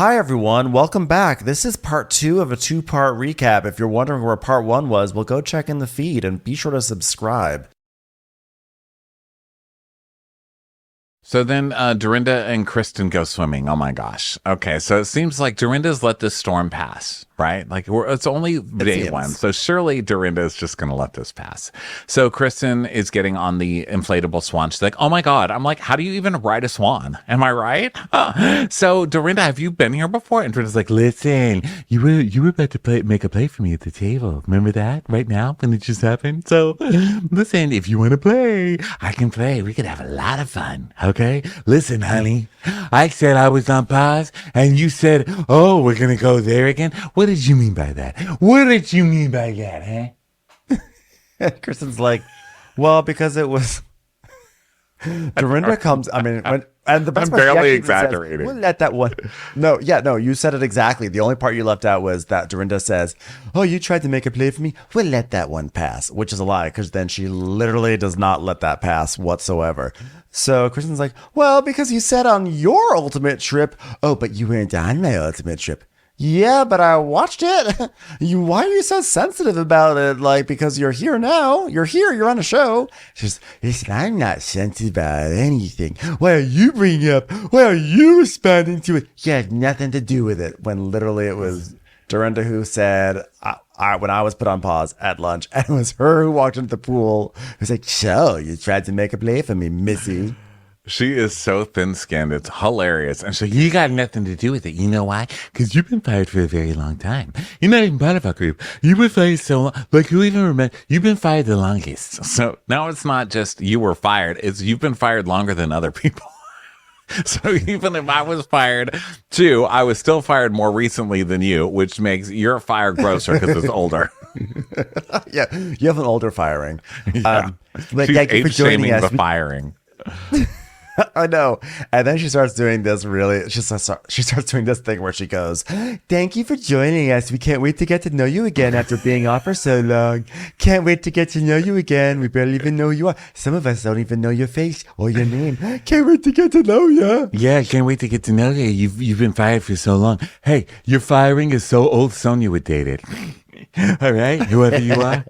hi everyone. Welcome back. This is part 2 of a 2-part recap. If you're wondering where part 1 was, well, go check in the feed and be sure to subscribe. So then Dorinda and Kristen go swimming. Oh my gosh. Okay, so it seems like Dorinda's let this storm pass, right? Like it's only day one. So surely Dorinda is just going to let this pass. So Kristen is getting on the inflatable swan. She's like, oh my God. I'm like, how do you even ride a swan? Am I right? So Dorinda, have you been here before? And Dorinda's like, listen, you were about to make a play for me at the table. Remember that right now when it just happened? So listen, if you want to play, I can play. We could have a lot of fun. Okay? Listen, honey, I said I was on pause and you said, oh, we're going to go there again. What did you mean by that? What did you mean by that, huh? Kristen's like, well, because it was... Dorinda comes, I mean, and the best I'm barely exaggerating. Says, we'll let that one. No, you said it exactly. The only part you left out was that Dorinda says, oh, you tried to make a play for me? We'll let that one pass, which is a lie because then she literally does not let that pass whatsoever. So Kristen's like, well, because you said on your ultimate trip, oh, but you weren't on my ultimate trip. Yeah, but I watched it. Why are you so sensitive about it? Like, because you're here now. You're here. You're on a show. She's, listen, I'm not sensitive about anything. Why are you bringing it up? Why are you responding to it? You had nothing to do with it. When literally it was Dorinda who said, when I was put on pause at lunch, and it was her who walked into the pool. It was like, so you tried to make a play for me, Missy. She is so thin-skinned. It's hilarious. And so you got nothing to do with it. You know why? Because you've been fired for a very long time. You're not even part of our group. You've been fired so long. Like, who even remember? You've been fired the longest. So now it's not just you were fired. It's you've been fired longer than other people. So even if I was fired too, I was still fired more recently than you, which makes your fire grosser because it's older. Yeah, you have an older firing. Yeah. But she's thank you for joining us. the firing. I know. And then she starts doing this she starts doing this thing where she goes, thank you for joining us. We can't wait to get to know you again after being off for so long. Can't wait to get to know you again. We barely even know who you are. Some of us don't even know your face or your name. Can't wait to get to know you. Yeah, can't wait to get to know you. You've been fired for so long. Hey, your firing is so old Sonia would date it. All right, whoever you are.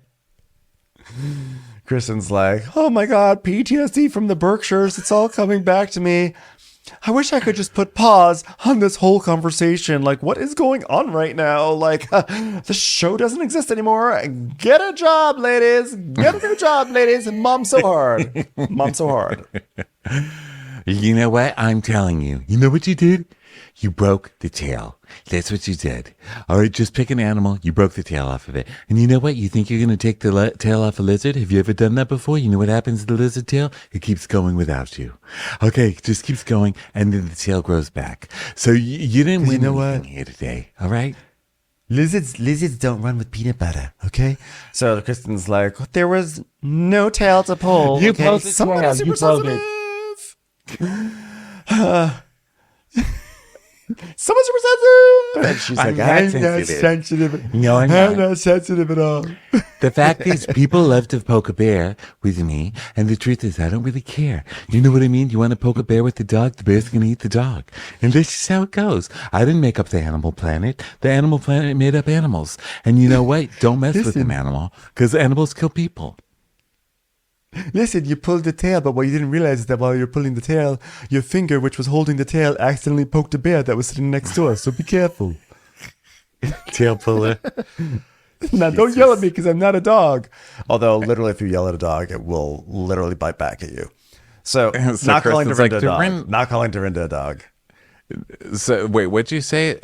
Kristen's like, oh my God, PTSD from the Berkshires. It's all coming back to me. I wish I could just put pause on this whole conversation. Like, what is going on right now? Like, the show doesn't exist anymore. Get a job, ladies. Get a new job, ladies. And mom's so hard. Mom's so hard. You know what? I'm telling you. You know what you did? You broke the tail. That's what you did. All right, just pick an animal. You broke the tail off of it. And you know what? You think you're going to take the tail off a lizard? Have you ever done that before? You know what happens to the lizard tail? It keeps going without you. Okay, it just keeps going, and then the tail grows back. So you didn't win anything here today, all right? Lizards don't run with peanut butter, okay? So Kristen's like, there was no tail to pull. You okay? pulled the tail. You pulled it. Someone's super sensitive. And she's like, I'm not sensitive. No, I'm not sensitive at all. The fact is, people love to poke a bear with me, and the truth is, I don't really care. You know what I mean? You want to poke a bear with the dog, the bear's going to eat the dog. And this is how it goes. I didn't make up the animal planet. The animal planet made up animals. And you know what? Don't mess with an animal, because animals kill people. Listen, you pulled the tail, but what you didn't realize is that while you're pulling the tail, your finger, which was holding the tail, accidentally poked a bear that was sitting next door. So be careful. Tail puller. Now, don't yell at me because I'm not a dog. Although, literally, if you yell at a dog, it will literally bite back at you. So not calling Dorinda a dog. Not calling Dorinda a dog. So, wait, what'd you say?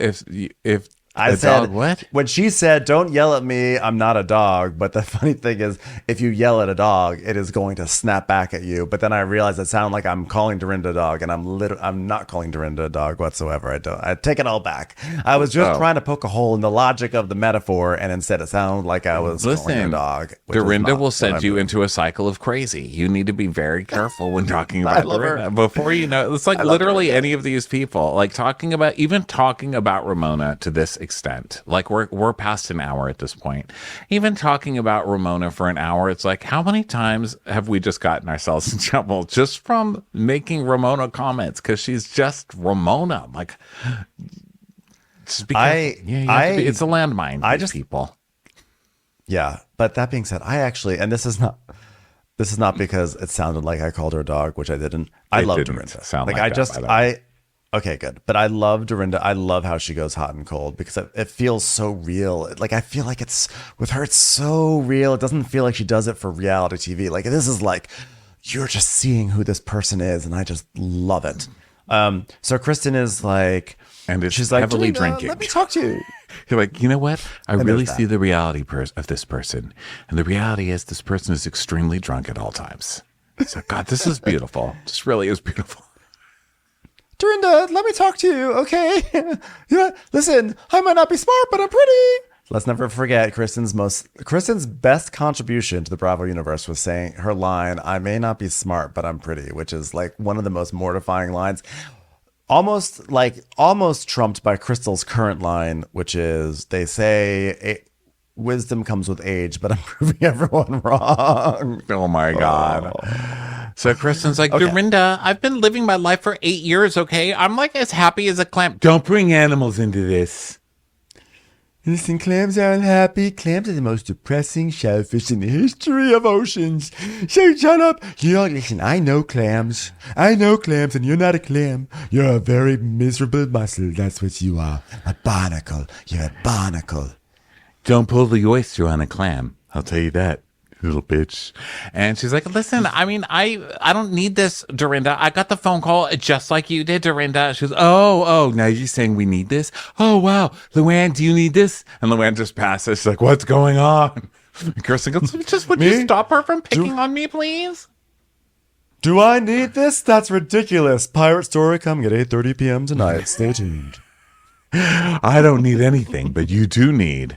If I said, dog, what? When she said, don't yell at me, I'm not a dog. But the funny thing is, if you yell at a dog, it is going to snap back at you. But then I realized it sounded like I'm calling Dorinda a dog, and I'm not calling Dorinda a dog whatsoever. I take it all back. I was just trying to poke a hole in the logic of the metaphor, and instead it sounded like I was calling a dog. Dorinda will send you into a cycle of crazy. You need to be very careful when talking about Dorinda. Before you know, it's like literally any of these people, like talking about Ramona to this extent. Like we're past an hour at this point. Even talking about Ramona for an hour, it's like, how many times have we just gotten ourselves in trouble just from making Ramona comments? Because she's just Ramona. Like, Just be careful. It's a landmine. People. Yeah, but that being said, I actually, and this is not because it sounded like I called her a dog, which I didn't. I love Dorinda. Okay, good. But I love Dorinda. I love how she goes hot and cold because it feels so real. Like, I feel like it's, with her, it's so real. It doesn't feel like she does it for reality TV. Like, this is like, you're just seeing who this person is, and I just love it. So Kristen is like, and she's like, heavily drinking. Let me talk to you. You're like, you know what? I really see the reality of this person. And the reality is this person is extremely drunk at all times. So, God, this is beautiful. This really is beautiful. Dorinda, let me talk to you, okay? Yeah, listen, I might not be smart, but I'm pretty. Let's never forget Kristen's best contribution to the Bravo universe was saying her line, "I may not be smart, but I'm pretty," which is like one of the most mortifying lines. Almost trumped by Crystal's current line, which is, they say wisdom comes with age, but I'm proving everyone wrong. Oh my God. So Kristen's like, okay. Dorinda, I've been living my life for 8 years, okay? I'm like as happy as a clam. Don't bring animals into this. Listen, clams are unhappy. Clams are the most depressing shellfish in the history of oceans. So shut up. Listen, I know clams, and you're not a clam. You're a very miserable mussel. That's what you are. A barnacle. You're a barnacle. Don't pull the oyster on a clam. I'll tell you that, little bitch. And she's like, listen, I mean, I don't need this, Dorinda. I got the phone call just like you did, Dorinda. She goes, oh, now you're saying we need this? Oh, wow. Luann, do you need this? And Luann just passes. She's like, what's going on? And Kirsten goes, would you stop her from picking on me, please? Do I need this? That's ridiculous. Pirate Story coming at 8:30 p.m. tonight. Stay tuned. I don't need anything, but you do need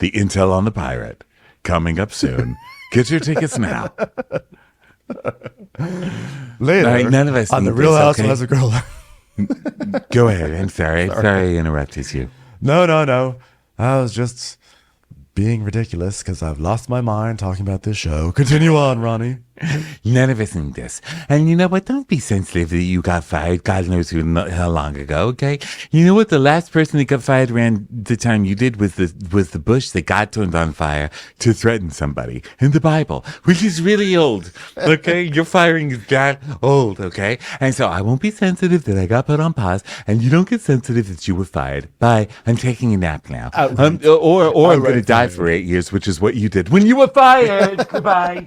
the intel on the pirate. Coming up soon. Get your tickets now. Later, none of us on The Real Housewives of Girl. Go ahead. I'm sorry. Sorry I interrupted you. No. I was just being ridiculous because I've lost my mind talking about this show. Continue on, Ronnie. None of us need this. And you know what? Don't be sensitive that you got fired. God knows how long ago, okay? You know what? The last person that got fired around the time you did was the bush that God turned on fire to threaten somebody in the Bible, which is really old, okay? Your firing is that old, okay? And so I won't be sensitive that I got put on pause, and you don't get sensitive that you were fired. Bye. I'm taking a nap now. Or I'm going to die for 8 years, which is what you did when you were fired. Goodbye.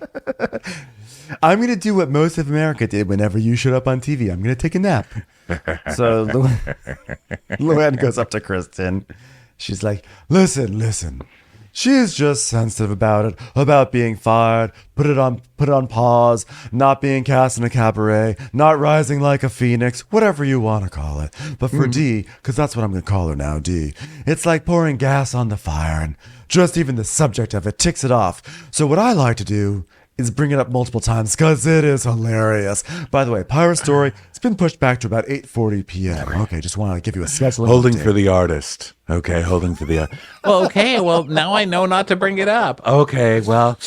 I'm going to do what most of America did whenever you showed up on TV. I'm going to take a nap. So Luann goes up to Kristen. She's like, listen. She's just sensitive about it, about being fired, put it on pause, not being cast in a cabaret, not rising like a phoenix, whatever you want to call it. But for D, because that's what I'm going to call her now, D, it's like pouring gas on the fire, and just even the subject of it ticks it off. So what I like to do is bring it up multiple times because it is hilarious. By the way, Pirate Story, it's been pushed back to about 8:40 p.m. Okay, just want to give you a schedule. Holding for the artist. Okay, holding for the Well, okay, well, now I know not to bring it up. Okay, well,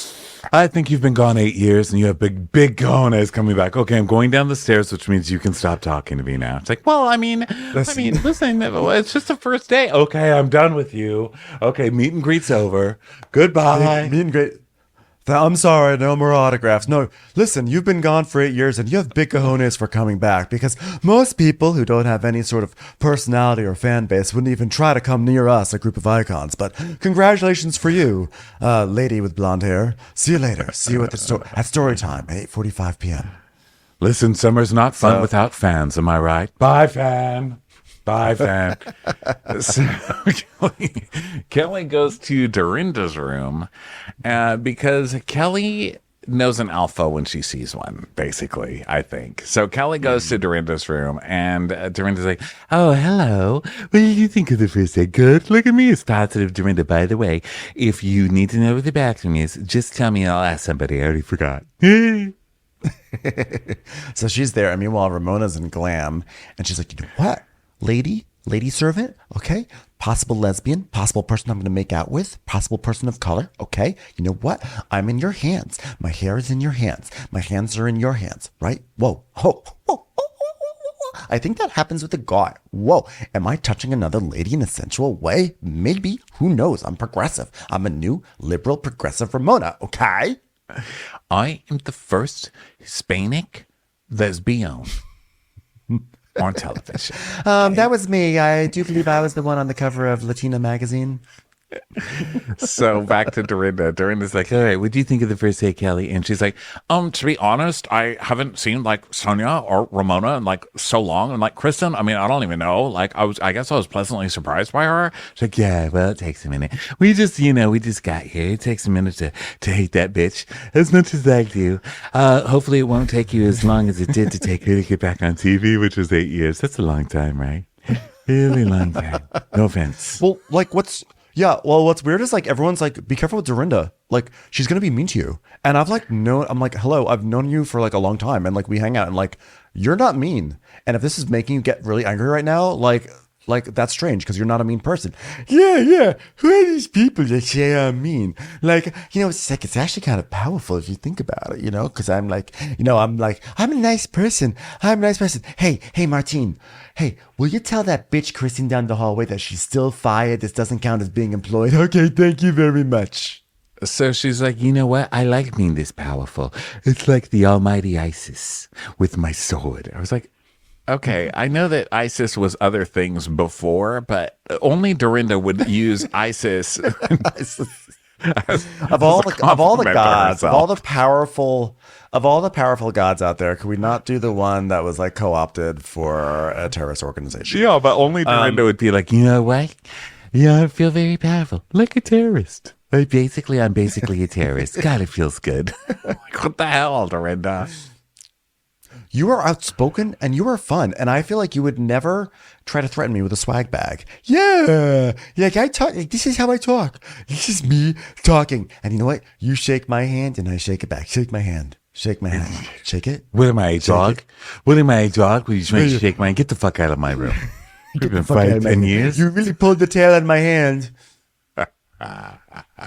I think you've been gone 8 years and you have big cojones coming back. Okay, I'm going down the stairs, which means you can stop talking to me now. It's like, well, listen, it's just the first day. Okay, I'm done with you. Okay, meet and greet's over. Goodbye. Meet and greet. I'm sorry, no more autographs. No, listen, you've been gone for 8 years and you have big cojones for coming back, because most people who don't have any sort of personality or fan base wouldn't even try to come near us, a group of icons. But congratulations for you, lady with blonde hair. See you later. See you at story time at 8:45 p.m. Listen, summer's not fun without fans, am I right? Bye, fan. Bye, fan. So Kelly goes to Dorinda's room because Kelly knows an alpha when she sees one, basically, I think. So Kelly goes to Dorinda's room, and Dorinda's like, oh, hello. What did you think of the first day? Good. Look at me. It's positive, Dorinda. By the way, if you need to know where the bathroom is, just tell me and I'll ask somebody. I already forgot. So she's there. And meanwhile, Ramona's in glam, and she's like, you know what? Lady servant, okay? Possible lesbian, possible person I'm going to make out with, possible person of color, okay? You know what? I'm in your hands. My hair is in your hands. My hands are in your hands, right? Whoa. I think that happens with a guy. Whoa, am I touching another lady in a sensual way? Maybe. Who knows? I'm progressive. I'm a new liberal progressive Ramona, okay? I am the first Hispanic lesbian on television. That was me. I do believe I was the one on the cover of Latina magazine. So back to Dorinda. Dorinda's like, all right, what do you think of the first day, Kelly? And she's like, to be honest, I haven't seen like Sonia or Ramona in like so long. And like Kristen, I mean, I don't even know. Like I guess I was pleasantly surprised by her. She's like, yeah, well, it takes a minute. We just got here. It takes a minute to hate that bitch as much as I do. Hopefully it won't take you as long as it did to take her to get back on TV, which was 8 years. That's a long time, right? Really long time. No offense. Well, like what's weird is like everyone's like, be careful with Dorinda. Like she's gonna be mean to you. And I'm like, hello, I've known you for like a long time, and like we hang out, and like you're not mean. And if this is making you get really angry right now, like that's strange because you're not a mean person. Yeah. Who are these people that say I'm mean? Like, it's actually kind of powerful if you think about it, because I'm like, I'm a nice person. Hey, Martine. Hey, will you tell that bitch Kristen down the hallway that she's still fired? This doesn't count as being employed. Okay, thank you very much. So she's like, you know what? I like being this powerful. It's like the almighty Isis with my sword. I was like, okay, I know that Isis was other things before, but only Dorinda would use Isis. Of all the gods, of all the powerful gods out there, could we not do the one that was like co-opted for a terrorist organization? Yeah, but only Dorinda would be like, you know what? Yeah, I feel very powerful, like a terrorist. I'm basically a terrorist. God, it feels good. Like, what the hell, Dorinda? You are outspoken and you are fun, and I feel like you would never try to threaten me with a swag bag. Yeah, like I talk. Like, this is how I talk. This is me talking. And you know what? You shake my hand, and I shake it back. Shake my hand. Shake my hand. Shake it. What am I, a dog? What am I, a dog? Will you try to shake my hand? Get the fuck out of my room. We've been fighting 10 years. You really pulled the tail out of my hand.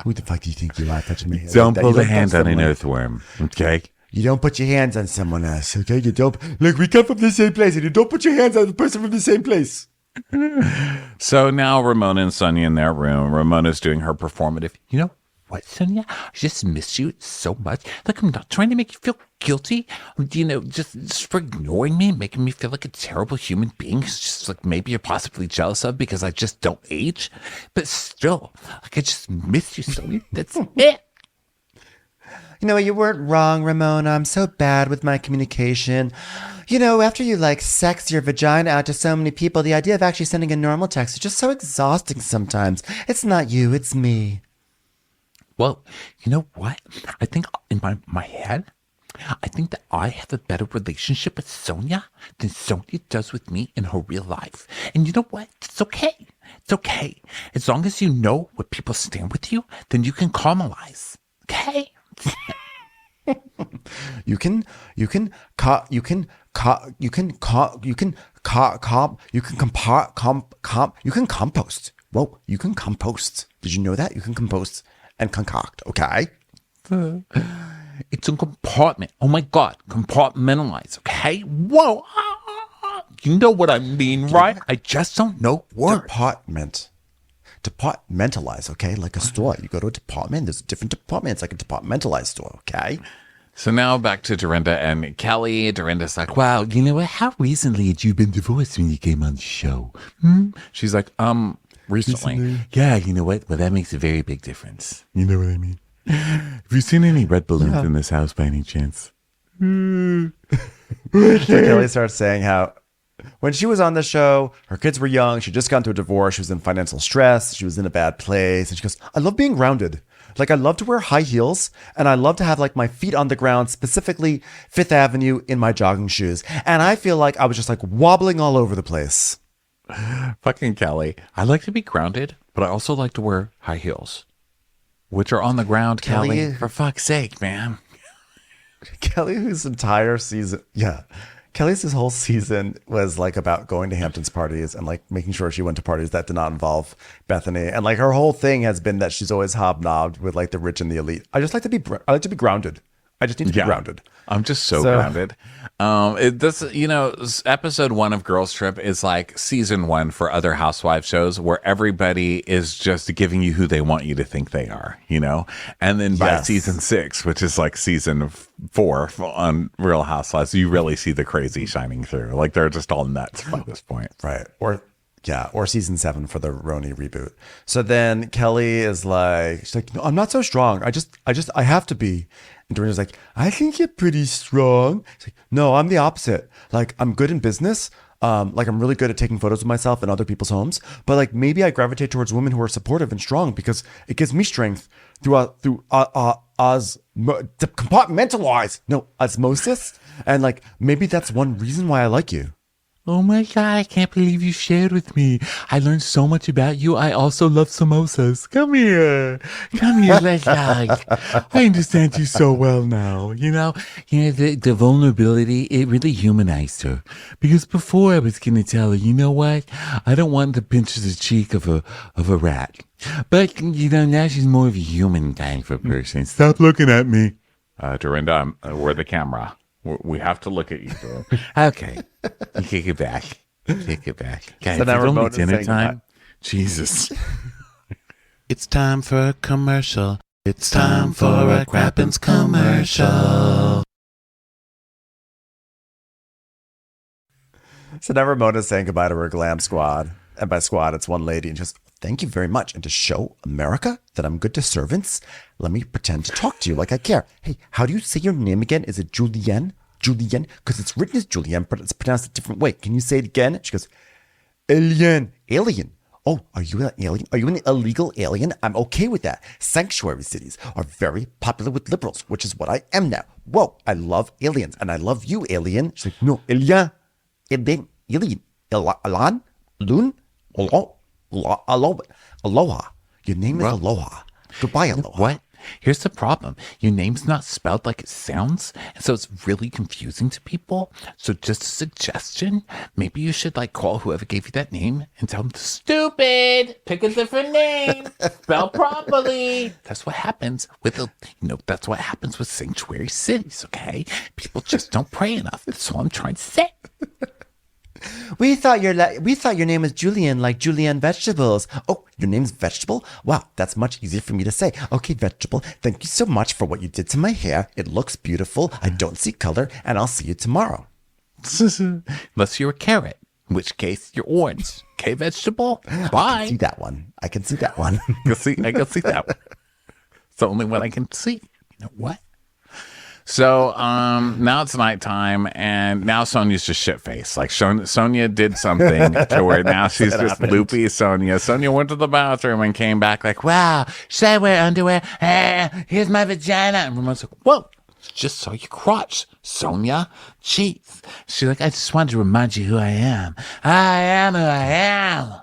Who the fuck do you think you are touching me? Don't pull the hand on an earthworm, okay? You don't put your hands on someone else, okay? You don't. Look, we come from the same place, and you don't put your hands on the person from the same place. So now Ramona and Sonia in their room. Ramona's doing her performative. You know what, Sonia? I just miss you so much. Like, I'm not trying to make you feel guilty. Just for ignoring me, making me feel like a terrible human being. It's just like maybe you're possibly jealous of because I just don't age. But still, like, I just miss you, Sonia. That's it. You weren't wrong, Ramona. I'm so bad with my communication. After you sex your vagina out to so many people, the idea of actually sending a normal text is just so exhausting sometimes. It's not you, it's me. Well, you know what? I think in my head, I think that I have a better relationship with Sonia than Sonia does with me in her real life. And you know what? It's okay. It's okay. As long as you know where people stand with you, then you can caramelize. Okay? You can compost. Whoa, you can compost. Did you know that? You can compost and concoct, okay? It's a compartment. Oh my God, compartmentalize, okay? Whoa. You know what I mean, right? I just don't know words. Departmentalize, okay? Like a store. You go to a department, there's different departments, like a departmentalized store, okay? So now back to Dorinda and Kelly. Dorinda's like, wow, you know what? How recently had you been divorced when you came on the show? She's like, recently. Yeah, you know what? Well, that makes a very big difference. You know what I mean? Have you seen any red balloons in this house by any chance? So Kelly starts saying how when she was on the show, her kids were young. She just got into a divorce. She was in financial stress. She was in a bad place. And she goes, I love being grounded. Like, I love to wear high heels, and I love to have my feet on the ground, specifically Fifth Avenue in my jogging shoes. And I feel like I was just wobbling all over the place. Fucking Kelly. I like to be grounded, but I also like to wear high heels, which are on the ground, Kelly. For fuck's sake, man. Kelly, whose entire season, Kelly's this whole season was about going to Hampton's parties and making sure she went to parties that did not involve Bethany. And her whole thing has been that she's always hobnobbed with the rich and the elite. I like to be grounded. I just need to be grounded. I'm just so grounded. Episode 1 of Girls Trip is like season 1 for other housewife shows where everybody is just giving you who they want you to think they are, And then by season 6, which is like season 4 on Real Housewives, you really see the crazy shining through. Like they're just all nuts by this point. Right. Or season 7 for the Roni reboot. So then Kelly is like, she's like, no, I'm not so strong. I have to be. And Dorinda's like, I think you're pretty strong. She's like, no, I'm the opposite. Like, I'm good in business. Like, I'm really good at taking photos of myself in other people's homes. But like, maybe I gravitate towards women who are supportive and strong because it gives me strength through osmosis. And like, maybe that's one reason why I like you. Oh my God, I can't believe you shared with me. I learned so much about you. I also love samosas. Come here, let's hug. I understand you so well now. The vulnerability, it really humanized her. Because before I was going to tell her, you know what? I don't want to pinch the cheek of a rat. But, now she's more of a human kind of a person. Stop looking at me. Dorinda, we're the camera. We have to look at you. Okay. You kick it back. Guys, So now it's only Ramona's dinner saying time. Jesus. It's time for a commercial. It's time for a Crappens commercial. So now Ramona's saying goodbye to her glam squad. And by squad, it's one lady. And just thank you very much. And to show America that I'm good to servants, let me pretend to talk to you like I care. Hey, how do you say your name again? Is it Julienne? Julienne? Because it's written as Julienne, but it's pronounced a different way. Can you say it again? She goes, Alien. Alien. Oh, are you an alien? Are you an illegal alien? I'm okay with that. Sanctuary cities are very popular with liberals, which is what I am now. Whoa, I love aliens. And I love you, alien. She's like, no, alien. Alien. Elan? Loon? Aloha. Your name is Aloha. Goodbye, Aloha. What? Here's the problem. Your name's not spelled like it sounds, and so it's really confusing to people. So just a suggestion, maybe you should call whoever gave you that name and tell them, stupid, pick a different name, spell properly. That's what happens with that's what happens with sanctuary cities, okay? People just don't pray enough. That's all I'm trying to say. We thought your name was Julian, like Julienne Vegetables. Oh, your name's Vegetable? Wow, that's much easier for me to say. Okay, Vegetable, thank you so much for what you did to my hair. It looks beautiful. I don't see color, and I'll see you tomorrow. Unless you're a carrot, in which case you're orange. Okay, Vegetable? Bye. I can see that one. I can see that one. I can see that one. It's the only one I can see. You know what? So now it's nighttime, and now Sonia's just shit-faced. Like Sonia did something to where now she's just loopy Sonia. Sonia went to the bathroom and came back like, wow, should I wear underwear? Here's my vagina. And Ramon's like, whoa, just saw your crotch, Sonia. Jeez. She's like, I just wanted to remind you who I am. I am who I am.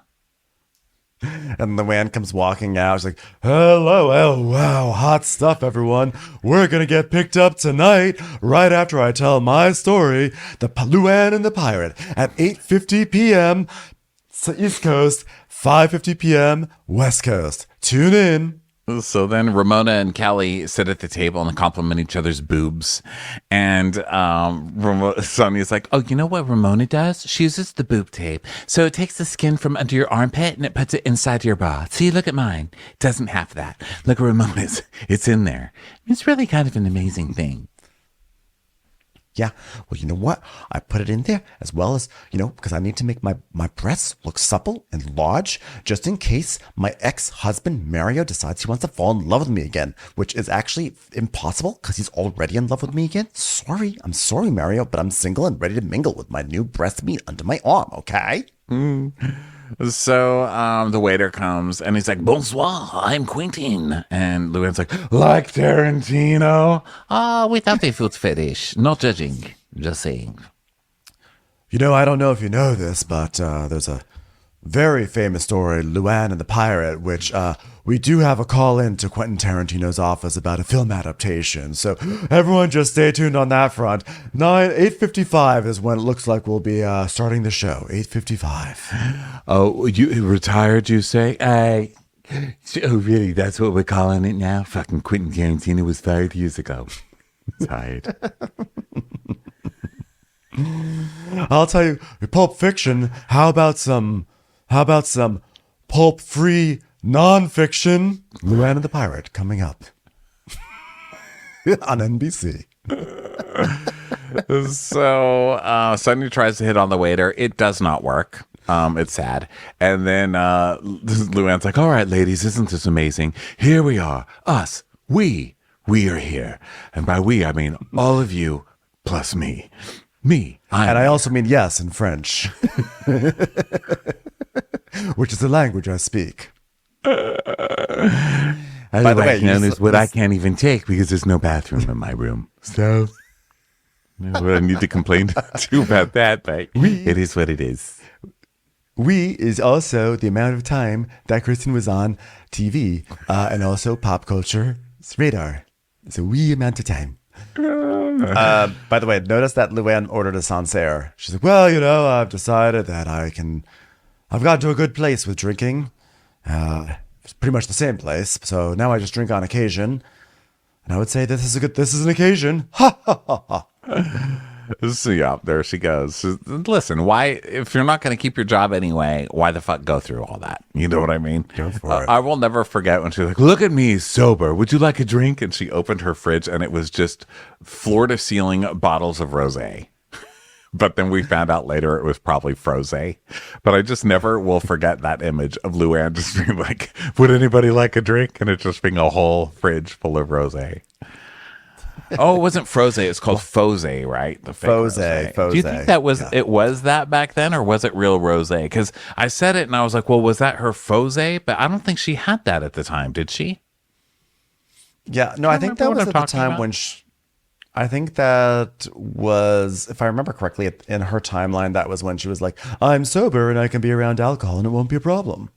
And the man comes walking out. She's like, hello, oh, wow, hot stuff, everyone. We're going to get picked up tonight, right after I tell my story, The Luann and the Pirate, at 8:50 p.m. East Coast, 5:50 p.m. West Coast. Tune in. So then Ramona and Kelly sit at the table and compliment each other's boobs. And Sonia's like, oh, you know what Ramona does? She uses the boob tape. So it takes the skin from under your armpit and it puts it inside your bra. See, look at mine. It doesn't have that. Look at Ramona's. It's in there. It's really kind of an amazing thing. Yeah, well, you know what? I put it in there as well as, because I need to make my breasts look supple and large, just in case my ex-husband, Mario, decides he wants to fall in love with me again, which is actually impossible because he's already in love with me again. I'm sorry, Mario, but I'm single and ready to mingle with my new breast meat under my arm, okay? So the waiter comes and he's like, bonsoir, I'm Quentin. And Luann's like Tarantino? Without a food fetish. Not judging. Just saying. I don't know if you know this, but there's a very famous story, Luann and the Pirate, which we do have a call in to Quentin Tarantino's office about a film adaptation. So everyone just stay tuned on that front. 8:55 is when it looks like we'll be starting the show. 8:55. Oh, you retired, you say? Oh, really? That's what we're calling it now? Fucking Quentin Tarantino was fired years ago. Tight. I'll tell you, Pulp Fiction. How about some pulp-free nonfiction? Luann and the Pirate coming up on NBC. So Sonia tries to hit on the waiter. It does not work. It's sad. And then Luann's like, all right, ladies, isn't this amazing? Here we are. Us. We are here. And by we, I mean all of you plus me. Me. I also mean yes in French, which is the language I speak. By the way, is what I can't even take because there's no bathroom in my room. So I need to complain to about that, but it is what it is. We is also the amount of time that Kristen was on TV and also pop culture's radar. It's a wee amount of time. By the way, notice that Luann ordered a Sancerre. She's like, well, I've decided that I've got to a good place with drinking. It's pretty much the same place. So now I just drink on occasion. And I would say this is an occasion. Ha ha ha ha. So yeah, there she goes. Listen, why, if you're not going to keep your job anyway, why the fuck go through all that? You know what I mean? Go for it. I will never forget when she was like, look at me, sober. Would you like a drink? And she opened her fridge and it was just floor to ceiling bottles of rosé. But then we found out later it was probably frosé. But I just never will forget that image of Luann just being like, would anybody like a drink? And it just being a whole fridge full of rosé. Oh, it wasn't frosé. It's called fosé, right? The fake Fosé. Do you think that was it was that back then, or was it real rosé? Because I said it and I was like, well, was that her fosé? But I don't think she had that at the time, did she? Yeah, no, I think that was at the time about? when I think that was, if I remember correctly, in her timeline, that was when she was like, I'm sober and I can be around alcohol and it won't be a problem.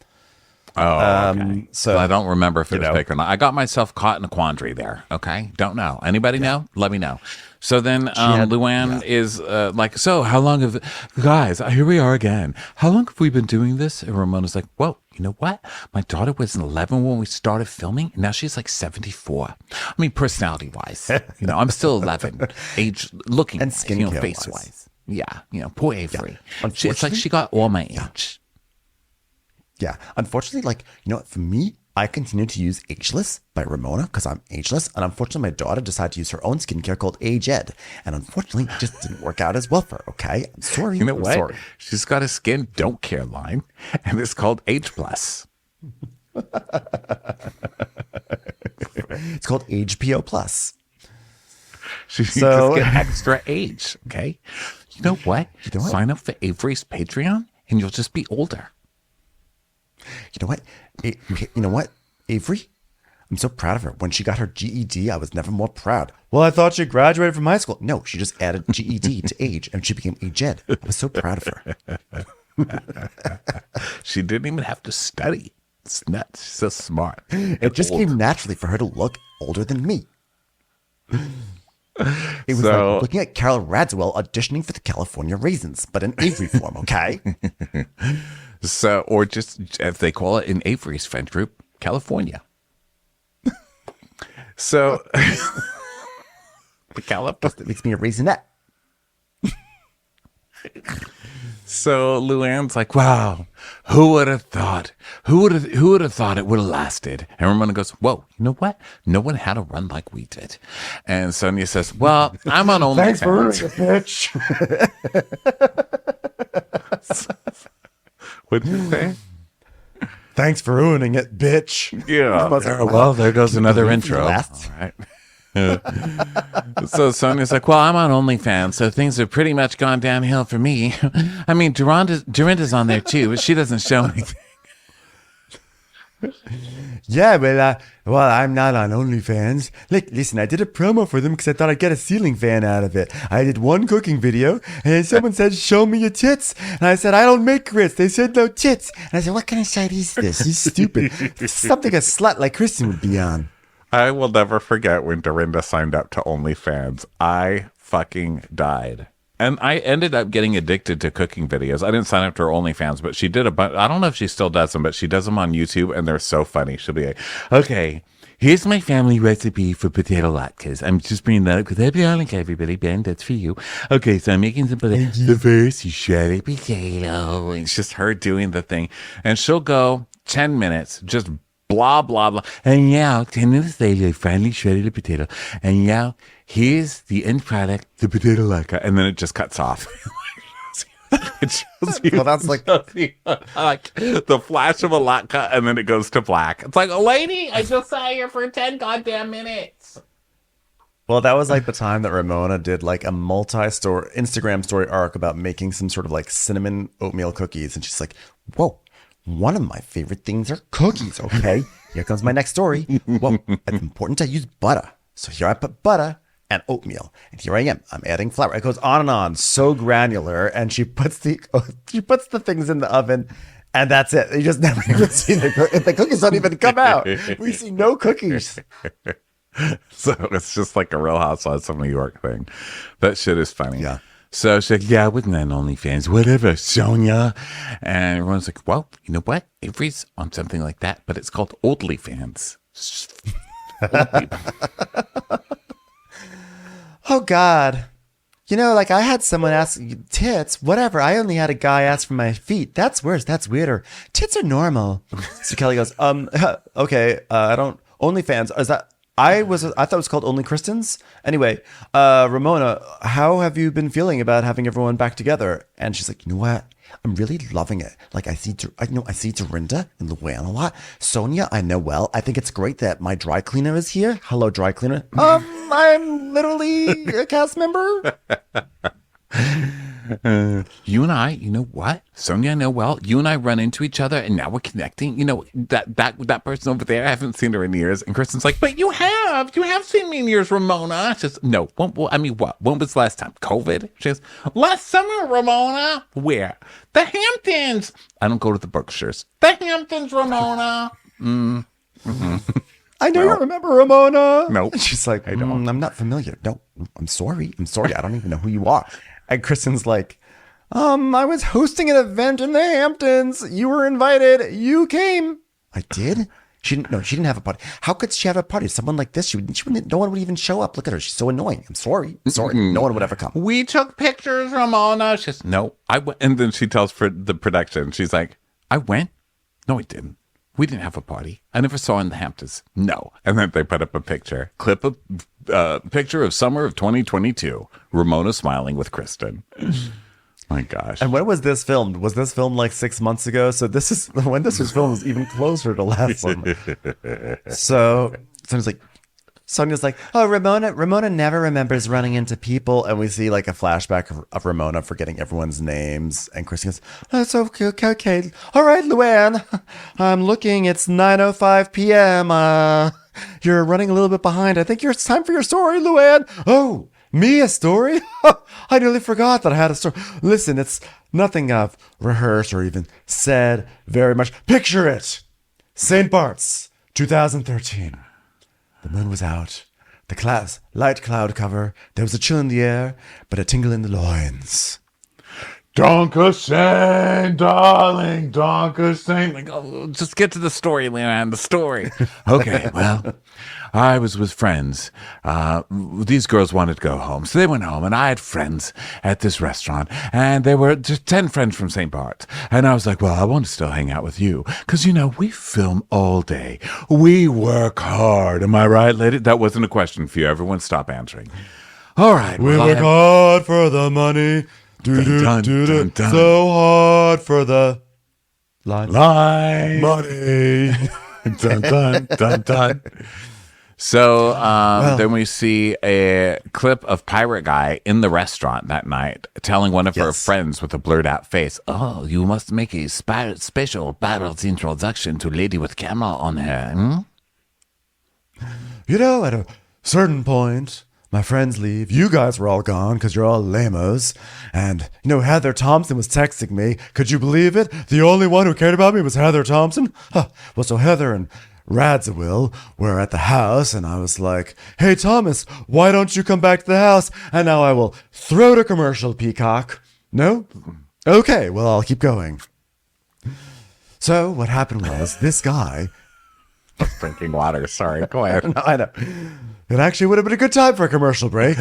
Oh, okay. So I don't remember if it was fake or not. I got myself caught in a quandary there. Okay. Don't know. Anybody know? Let me know. So then Luann is like, so how long have, guys, here we are again. How long have we been doing this? And Ramona's like, whoa, you know what? My daughter was 11 when we started filming. And now she's like 74. I mean, personality wise, I'm still 11, age looking, and skin face wise. Yeah. Poor Avery. Yeah. It's like she got all my age. Yeah. Unfortunately, for me, I continue to use Ageless by Ramona because I'm ageless. And unfortunately, my daughter decided to use her own skincare called Aged. And unfortunately, it just didn't work out as well for her. Okay. I'm sorry. You know what? Sorry. She's got a skin don't care line, and it's called Age Plus. It's called Age PO Plus. She just get extra age. Okay. You know what? Sign up for Avery's Patreon, and you'll just be older. You know what? Avery? I'm so proud of her. When she got her GED, I was never more proud. Well, I thought she graduated from high school. No, she just added GED to age and she became Aged. I was so proud of her. She didn't even have to study. It's nuts. She's so smart. It just came naturally for her to look older than me. It was like looking at Carol Radswell auditioning for the California Raisins, but in Avery form, okay? So, or just as they call it in Avery's friend group, California. So, the California It makes me a raisinette. So Luann's like, wow, who would have thought? Who would have thought it would have lasted? And Ramona goes, whoa, you know what? No one had a run like we did. And Sonia says, well, I'm on OnlyFans. Thanks for ruining it, bitch. What did you say? Thanks for ruining it, bitch. Yeah. Well, there goes another intro. All right. So Sonia's like, well, I'm on OnlyFans, so things have pretty much gone downhill for me. I mean, Dorinda's on there too, but she doesn't show anything. Yeah, well, I'm not on OnlyFans. Like, listen, I did a promo for them because I thought I'd get a ceiling fan out of it. I did one cooking video, and then someone said, show me your tits. And I said, I don't make grits. They said, no tits. And I said, what kind of site is this? He's stupid. This is something a slut like Kristen would be on. I will never forget when Dorinda signed up to OnlyFans. I fucking died. And I ended up getting addicted to cooking videos. I didn't sign up to her OnlyFans, but she did a bunch. I don't know if she still does them, but she does them on YouTube, and they're so funny. She'll be like, okay, Here's my family recipe for potato latkes. I'm just bringing that up because I'll be honest, everybody. Ben, that's for you. Okay, so I'm making some potato. The first, you shred a potato. It's just her doing the thing. And she'll go 10 minutes, just blah, blah, blah. And now, 10 minutes later, I finally shredded a potato. And now, here's the end product, the potato latke. And then it just cuts off. It shows you, Well, that's like the flash of a latke, and then it goes to black. It's like, lady, I just sat here for 10 goddamn minutes. Well, that was like the time that Ramona did like a multi-story Instagram story arc about making some sort of like cinnamon oatmeal cookies. And she's like, whoa, one of my favorite things are cookies. Okay, here comes my next story. Whoa, it's important to use butter. So here I put butter and oatmeal. And here I am. I'm adding flour. It goes on and on, so granular. And she puts the things in the oven. And that's it. You just never even see the cookies don't even come out. We see no cookies. So it's just like a Real Housewives of New York thing. That shit is funny. Yeah. So she's like, yeah, wasn't that OnlyFans? Whatever, Sonia. And everyone's like, well, you know what? Avery's on something like that, but it's called OnlyFans. Oh, God. You know, like I had someone ask tits, whatever. I only had a guy ask for my feet. That's worse. That's weirder. Tits are normal. So Kelly goes, okay, I don't, OnlyFans, is that, I thought it was called Only Kristen's. Anyway, Ramona, how have you been feeling about having everyone back together? And she's like, you know what? I'm really loving it. Like I see Dorinda and Luann a lot. Sonia, I know well. I think it's great that my dry cleaner is here. Hello, dry cleaner. I'm literally a cast member. You and I, you know what? Sonia, I know well. You and I run into each other, and now we're connecting. You know, that person over there, I haven't seen her in years. And Kristen's like, but you have seen me in years, Ramona. She says, no. I mean, what? When was the last time? COVID? She says, last summer, Ramona. Where? The Hamptons. I don't go to the Berkshires. The Hamptons, Ramona. Mm-hmm. I know you remember Ramona. No. She's like, I don't. I'm not familiar. No, I'm sorry. I don't even know who you are. And Kristen's like, I was hosting an event in the Hamptons. You were invited. You came. I did? She didn't have a party. How could she have a party? Someone like this, she wouldn't, no one would even show up. Look at her. She's so annoying. I'm sorry. No one would ever come. We took pictures, Ramona. She says, no, I went. And then she tells for the production, she's like, I went? No, I didn't. We didn't have a party. I never saw her in the Hamptons. No. And then they put up a picture. Clip of picture of summer of 2022. Ramona smiling with Kristen. My gosh. And when was this filmed? Was this filmed like 6 months ago? So this is when this was filmed was even closer to last summer. So Sonia's like, oh, Ramona never remembers running into people. And we see like a flashback of Ramona forgetting everyone's names. And Kristen goes, that's okay. All right, Luann, I'm looking. It's 9:05 p.m. You're running a little bit behind. I think it's time for your story, Luann. Oh, me a story? I nearly forgot that I had a story. Listen, it's nothing I've rehearsed or even said very much. Picture it. St. Bart's, 2013. The moon was out. The light cloud cover. There was a chill in the air, but a tingle in the loins. Dankeschön, darling, Dankeschön. Like, oh, just get to the story, Leanne, the story. Okay, well, I was with friends. These girls wanted to go home, so they went home, and I had friends at this restaurant, and they were just 10 friends from St. Bart's. And I was like, well, I want to still hang out with you, because, you know, we film all day. We work hard. Am I right, lady? That wasn't a question for you. Everyone stop answering. All right. We work hard for the money. Dun. So hard for the line. Money. dun. So then we see a clip of Pirate Guy in the restaurant that night telling one of her friends with a blurred out face, oh, you must make a special battles introduction to lady with camera on her. You know, at a certain point, my friends leave. You guys were all gone because you're all lamos. And, you know, Heather Thompson was texting me. Could you believe it? The only one who cared about me was Heather Thompson. Huh. Well, so Heather and Radziwill were at the house, and I was like, hey, Thomas, why don't you come back to the house? And now I will throw to commercial, Peacock. No? Okay, well, I'll keep going. So what happened was this guy Drinking water. Sorry. Go ahead. No, I know. It actually would have been a good time for a commercial break.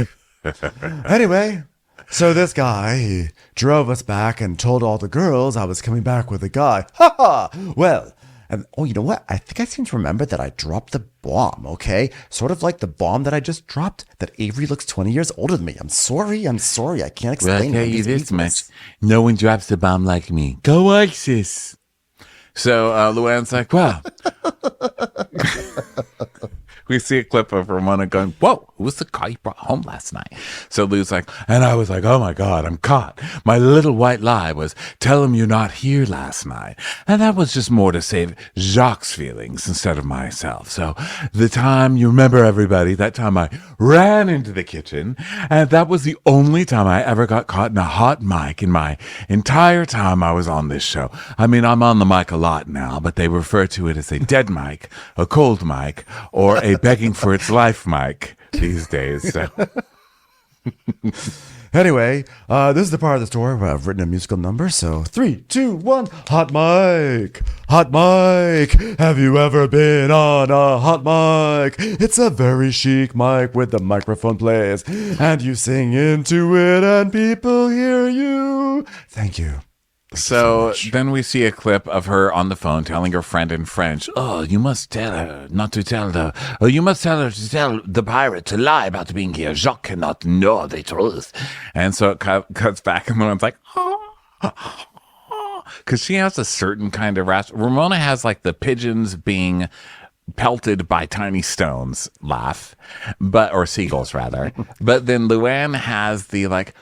Anyway, so this guy, he drove us back and told all the girls I was coming back with a guy. Ha ha! Well, and oh, you know what? I think I seem to remember that I dropped the bomb, okay? Sort of like the bomb that I just dropped, that Avery looks 20 years older than me. I'm sorry. I can't explain Well, I'll tell it. you It's this easiness. much. No one drops a bomb like me. Go ISIS. So Luann's like, wow. We see a clip of Ramona going, whoa, who was the guy you brought home last night? So Lou's like, And I was like, oh my God, I'm caught. My little white lie was, tell him you're not here last night. And that was just more to save Jacques' feelings instead of myself. So the time, you remember everybody, that time I ran into the kitchen, and that was the only time I ever got caught in a hot mic in my entire time I was on this show. I mean, I'm on the mic a lot now, but they refer to it as a dead mic, a cold mic, or a begging for its life mic these days. So. Anyway, this is the part of the story where I've written a musical number. So 3, 2, 1, hot mic, hot mic. Have you ever been on a hot mic? It's a very chic mic with the microphone plays, and you sing into it, and people hear you. Thank you. so then we see a clip of her on the phone telling her friend in French, Oh, you must tell her not to tell her. Oh, you must tell her to tell the pirate to lie about being here. Jacques cannot know the truth. and so it cuts back and Luann's like, because she has a certain kind of rasp. Ramona has like the pigeons being pelted by tiny stones laugh, or seagulls rather. But then Luann has the like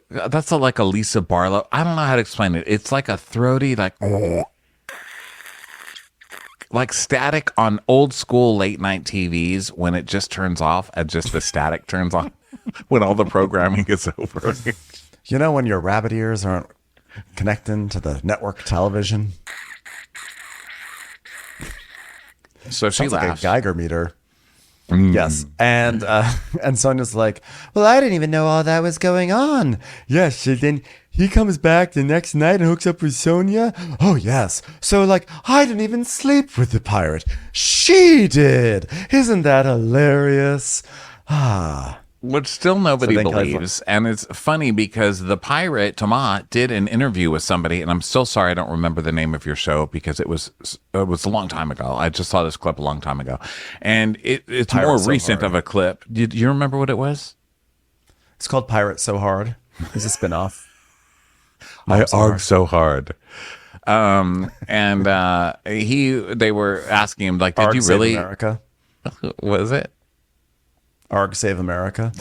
that's like a Lisa Barlow. I don't know how to explain it. It's like a throaty like static on old school late night TVs when it just turns off and just the static turns on when all the programming is over. You know when your rabbit ears aren't connecting to the network television? So she Sounds like a laughs. Geiger meter. Yes. And Sonia's like, well, I didn't even know all that was going on. Yes. So then he comes back the next night and hooks up with Sonia. Oh, yes. So, like, I didn't even sleep with the pirate. She did. Isn't that hilarious? Ah. Which still nobody So then believes. And it's funny because the pirate, Thomas, did an interview with somebody. And I'm so sorry I don't remember the name of your show because it was a long time ago. I just saw this clip a long time ago. And it's Pirate more So recent Hard. of a clip. Did you remember what it was? It's called Pirate So Hard. It's a spinoff. I so arg hard. so hard. And they were asking him, like, did Arg you Save really? America. Was it? Arg Save America.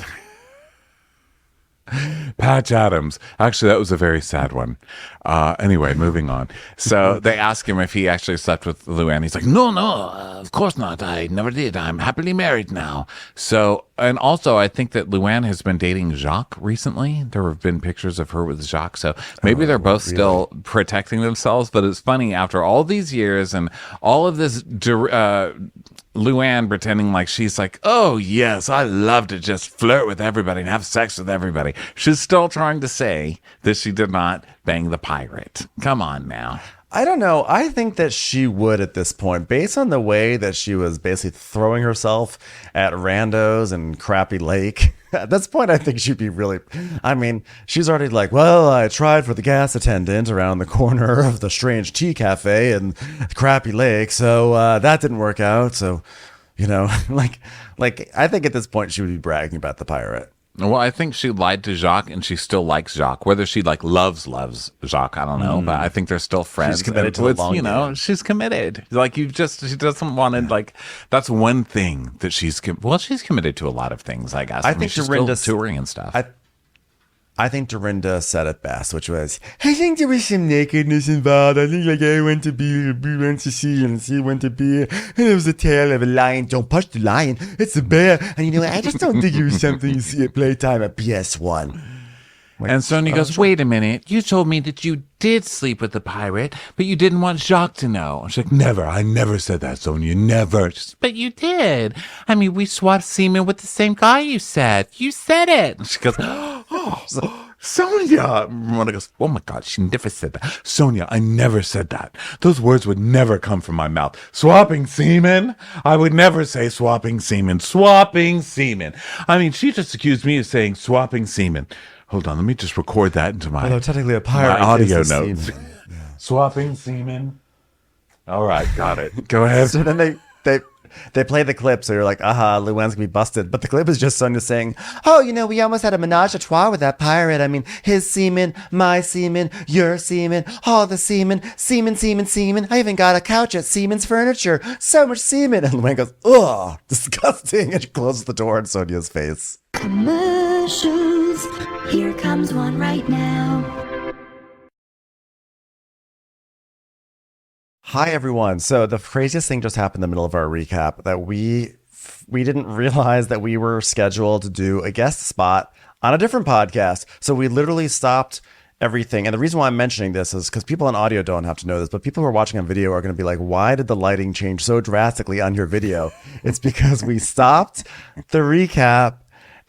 Patch Adams. Actually, that was a very sad one. Anyway, moving on. So they asked him if he actually slept with Luann. He's like, No, of course not. I never did. I'm happily married now. so, and also I think that Luann has been dating Jacques recently. There have been pictures of her with Jacques. So maybe they're both still protecting themselves. But it's funny, after all these years and all of this, Luann pretending like she's like, oh, yes, I love to just flirt with everybody and have sex with everybody. She's still trying to say that she did not bang the pirate. Come on now. I don't know. I think that she would at this point, based on the way that she was basically throwing herself at randos and Crappy Lake. At this point, I think she'd be really. I mean, she's already like, well, I tried for the gas attendant around the corner of the Strange Tea Cafe and Crappy Lake, so that didn't work out. So, you know, like I think at this point she would be bragging about the pirate. Well, I think she lied to Jacques and she still likes Jacques. Whether she like loves Jacques, I don't know. But I think they're still friends. She's committed to the It's, long you know, game. she's committed. Like she doesn't want to like, that's one thing that she's committed to a lot of things, I guess. I mean, think she's Dorinda's- still touring and stuff. I think Dorinda said it best, which was, I think there was some nakedness involved. I think like I went to be, B went to C, and C went to B, and it was the tail of a lion. Don't punch the lion. It's a bear. And you know what? I just don't think it was something you see at playtime at PS1. And Sonia goes, wait a minute. You told me that you did sleep with the pirate, but you didn't want Jacques to know. And she's like, Never. I never said that, Sonia. Never. but you did. I mean, we swapped semen with the same guy you said. You said it. And she goes, oh, Sonia. Ramona goes, oh my God, she never said that. Sonia, I never said that. Those words would never come from my mouth. Swapping semen? I would never say swapping semen. Swapping semen. I mean, she just accused me of saying swapping semen. Hold on, let me just record that into my, Although technically a pirate my audio is a notes. seaman. Swapping semen. All right, got it. Go ahead. So then they play the clip, so you're like, aha, Luann's gonna be busted. But the clip is just Sonia saying, oh, we almost had a menage a trois with that pirate. I mean, his semen, my semen, your semen, all the semen, semen. I even got a couch at Siemens Furniture. So much semen. And Luann goes, ugh, disgusting. And she closes the door in Sonia's face. Commercials. Here comes one right now. Hi, everyone. So the craziest thing just happened in the middle of our recap that we didn't realize that we were scheduled to do a guest spot on a different podcast. So we literally stopped everything. And the reason why I'm mentioning this is because people on audio don't have to know this, but people who are watching on video are going to be like, why did the lighting change so drastically on your video? It's because we stopped the recap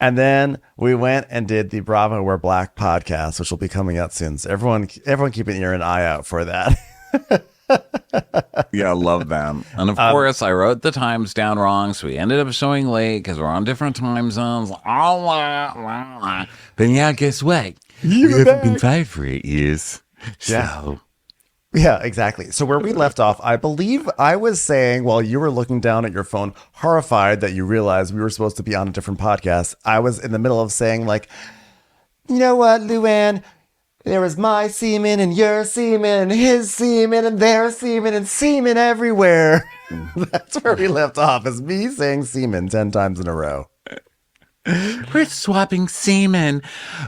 and then we went and did the Bravo We're Black podcast, which will be coming out soon. So everyone keep an ear and eye out for that. Yeah, I love them. And of course, I wrote the times down wrong, so we ended up showing late because we're on different time zones. But yeah, guess what? We haven't been fired for 8 years. So, Yeah, exactly. So where we left off, I believe I was saying while you were looking down at your phone, horrified that you realized we were supposed to be on a different podcast, I was in the middle of saying like, you know what, Luann? There was my semen and your semen and his semen and their semen and semen everywhere. That's where we left off, is me saying semen 10 times in a row. we're swapping semen.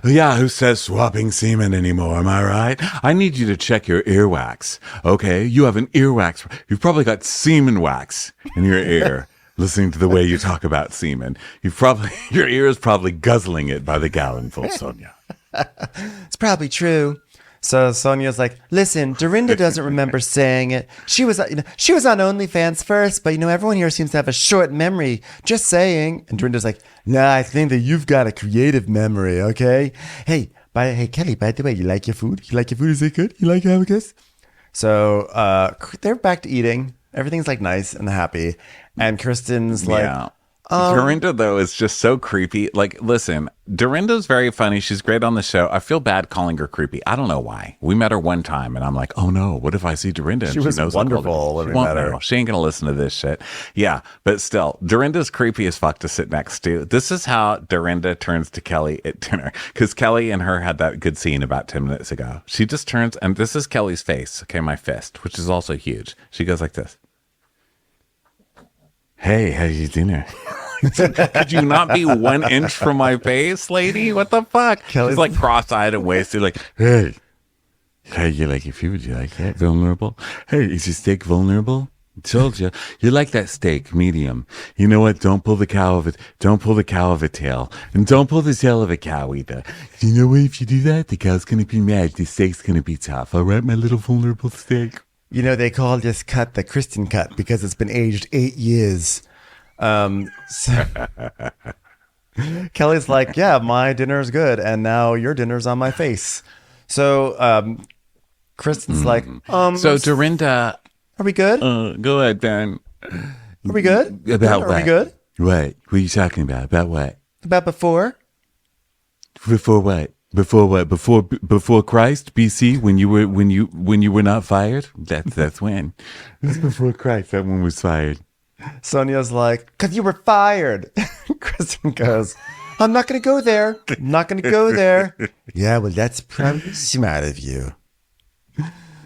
Yeah, who says swapping semen anymore? Am I right? I need you to check your earwax. Okay, you have an earwax. You've probably got semen wax in your ear. Listening to the way you talk about semen, your ear is probably guzzling it by the gallonful, Sonia. It's probably true. So Sonia's like, listen, Dorinda doesn't remember saying it. She was on OnlyFans first, but everyone here seems to have a short memory. Just saying. And Dorinda's like, nah, I think that you've got a creative memory, okay? Hey, Kelly, by the way, you like your food? Is it good? You like having this? So they're back to eating. Everything's like nice and happy. And Kristen's like, Dorinda, though, is just so creepy. Like, listen, Dorinda's very funny. She's great on the show. I feel bad calling her creepy. I don't know why. We met her one time, and I'm like, oh no, what if I see Dorinda? And she was knows wonderful when we met her. She ain't going to listen to this shit. Yeah, but still, Dorinda's creepy as fuck to sit next to. This is how Dorinda turns to Kelly at dinner. Because Kelly and her had that good scene about 10 minutes ago. She just turns, and this is Kelly's face, okay, my fist, which is also huge. She goes like this. Hey, how's your dinner? Could you not be 1 inch from my face, lady? What the fuck? She's like cross-eyed and wasted, like, Hey, you like your food? You like that? Vulnerable? Hey, is your steak vulnerable? I told you. You like that steak, medium. You know what? Don't pull the cow of it. Don't pull the cow of a tail. And don't pull the tail of a cow either. You know what? If you do that, the cow's going to be mad. The steak's going to be tough. All right, my little vulnerable steak? They call this cut the Kristen cut because it's been aged 8 years. So Kelly's like, yeah, my dinner's good, and now your dinner's on my face. So Kristen's like, so Dorinda, are we good? go ahead, Ben. Are we good? About Are what? we good? What? What are you talking about? About what? About before? Before what? Before what? Before Christ, BC, when you were not fired? That's when. That's before Christ. That one was fired. Sonia's like, because you were fired. Kristen goes, I'm not going to go there. Yeah, well, that's probably smart of you.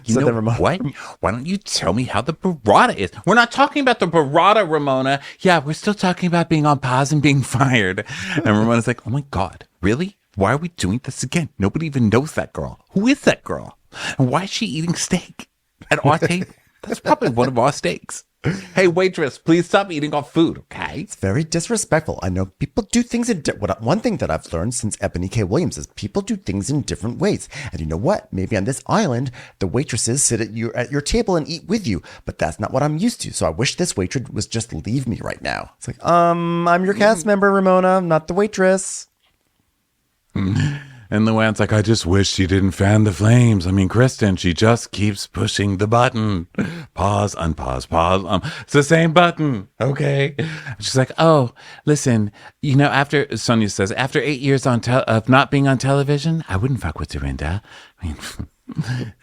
You know what? Why don't you tell me how the burrata is? We're not talking about the burrata, Ramona. Yeah, we're still talking about being on pause and being fired. And Ramona's like, oh my God, really? Why are we doing this again? Nobody even knows that girl. Who is that girl? And why is she eating steak at our table? That's probably one of our steaks. Hey, waitress, please stop eating our food, okay? It's very disrespectful. I know people do things in one thing that I've learned since Ebony K. Williams is people do things in different ways. And you know what? Maybe on this island, the waitresses sit at your table and eat with you, but that's not what I'm used to. So I wish this waitress was just leave me right now. It's like, I'm your cast member, Ramona, not the waitress. And Luann's like, I just wish she didn't fan the flames. I mean, Kristen, she just keeps pushing the button. Pause, unpause, pause. It's the same button. Okay. She's like, oh, listen, after Sonia says, after 8 years of not being on television, I wouldn't fuck with Dorinda. I mean,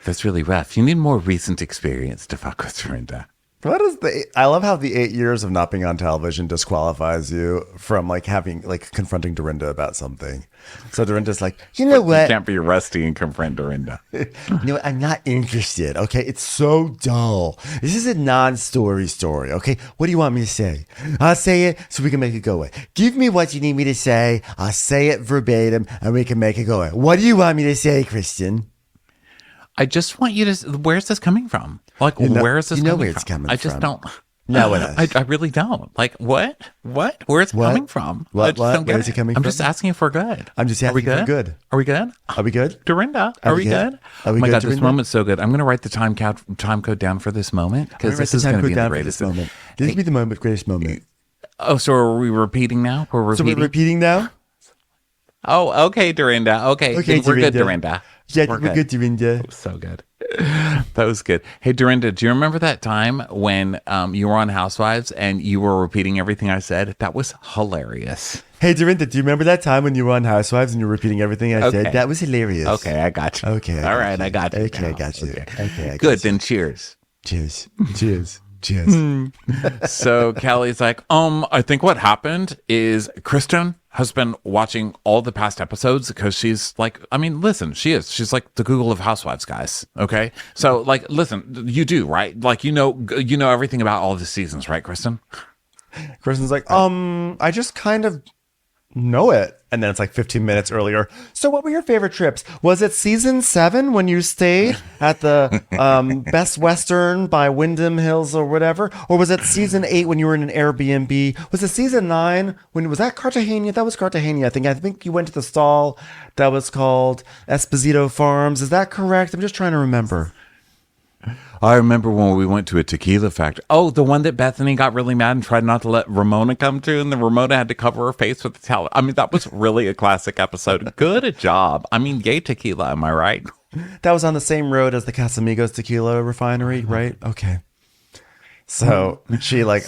that's really rough. You need more recent experience to fuck with Dorinda. I love how the 8 years of not being on television disqualifies you from confronting Dorinda about something. So Dorinda's like, you know what? You can't be rusty and confront Dorinda. You know what? I'm not interested. Okay. It's so dull. This is a non-story story. Okay. What do you want me to say? I'll say it so we can make it go away. Give me what you need me to say. I'll say it verbatim and we can make it go away. What do you want me to say, Kristen? I just want you to. Where's this coming from? Like, where is this coming from? Where it's coming I just don't. No, it is. I really don't. Like, what? Where is it coming from? What? Where is it coming from? I'm just asking if we're good. I'm just asking if we're good. Are we good? Are we good? Dorinda, are we good? Are we oh my good, God, Dorinda? this moment's so good. I'm going to write the time code down for this moment because this is going to be the greatest moment. This will be the greatest moment. Oh, so are we repeating now? So we're repeating now? Oh, okay, Dorinda. Okay, we're good, Dorinda. Yeah, we're good, Dorinda. So good. That was good. Hey, Dorinda, do you remember that time when you were on Housewives and you were repeating everything I said? That was hilarious. Hey, Dorinda, do you remember that time when you were on Housewives and you were repeating everything I said? That was hilarious. Okay, I got you. Okay. All right, I got you. Okay, I got you. Okay, good, then cheers. Cheers. Cheers. Cheers. So Kelly's like, I think what happened is Kristen has been watching all the past episodes because she's like, I mean, listen, she's like the Google of Housewives, guys. Okay. So like, listen, you do, right? Like, you know everything about all the seasons, right, Kristen? Kristen's like, I just kind of know it. And then it's like 15 minutes earlier. So what were your favorite trips? Was it season 7 when you stayed at the Best Western by Wyndham Hills or whatever? Or was it season 8 when you were in an Airbnb? Was it season 9 when was that Cartagena? That was Cartagena, I think. I think you went to the stall that was called Esposito Farms. Is that correct? I'm just trying to remember. I remember when we went to a tequila factory. Oh, the one that Bethany got really mad and tried not to let Ramona come to, and then Ramona had to cover her face with the towel. I mean, that was really a classic episode. Good job. I mean, yay tequila, am I right? That was on the same road as the Casamigos tequila refinery, right? Okay. So she like,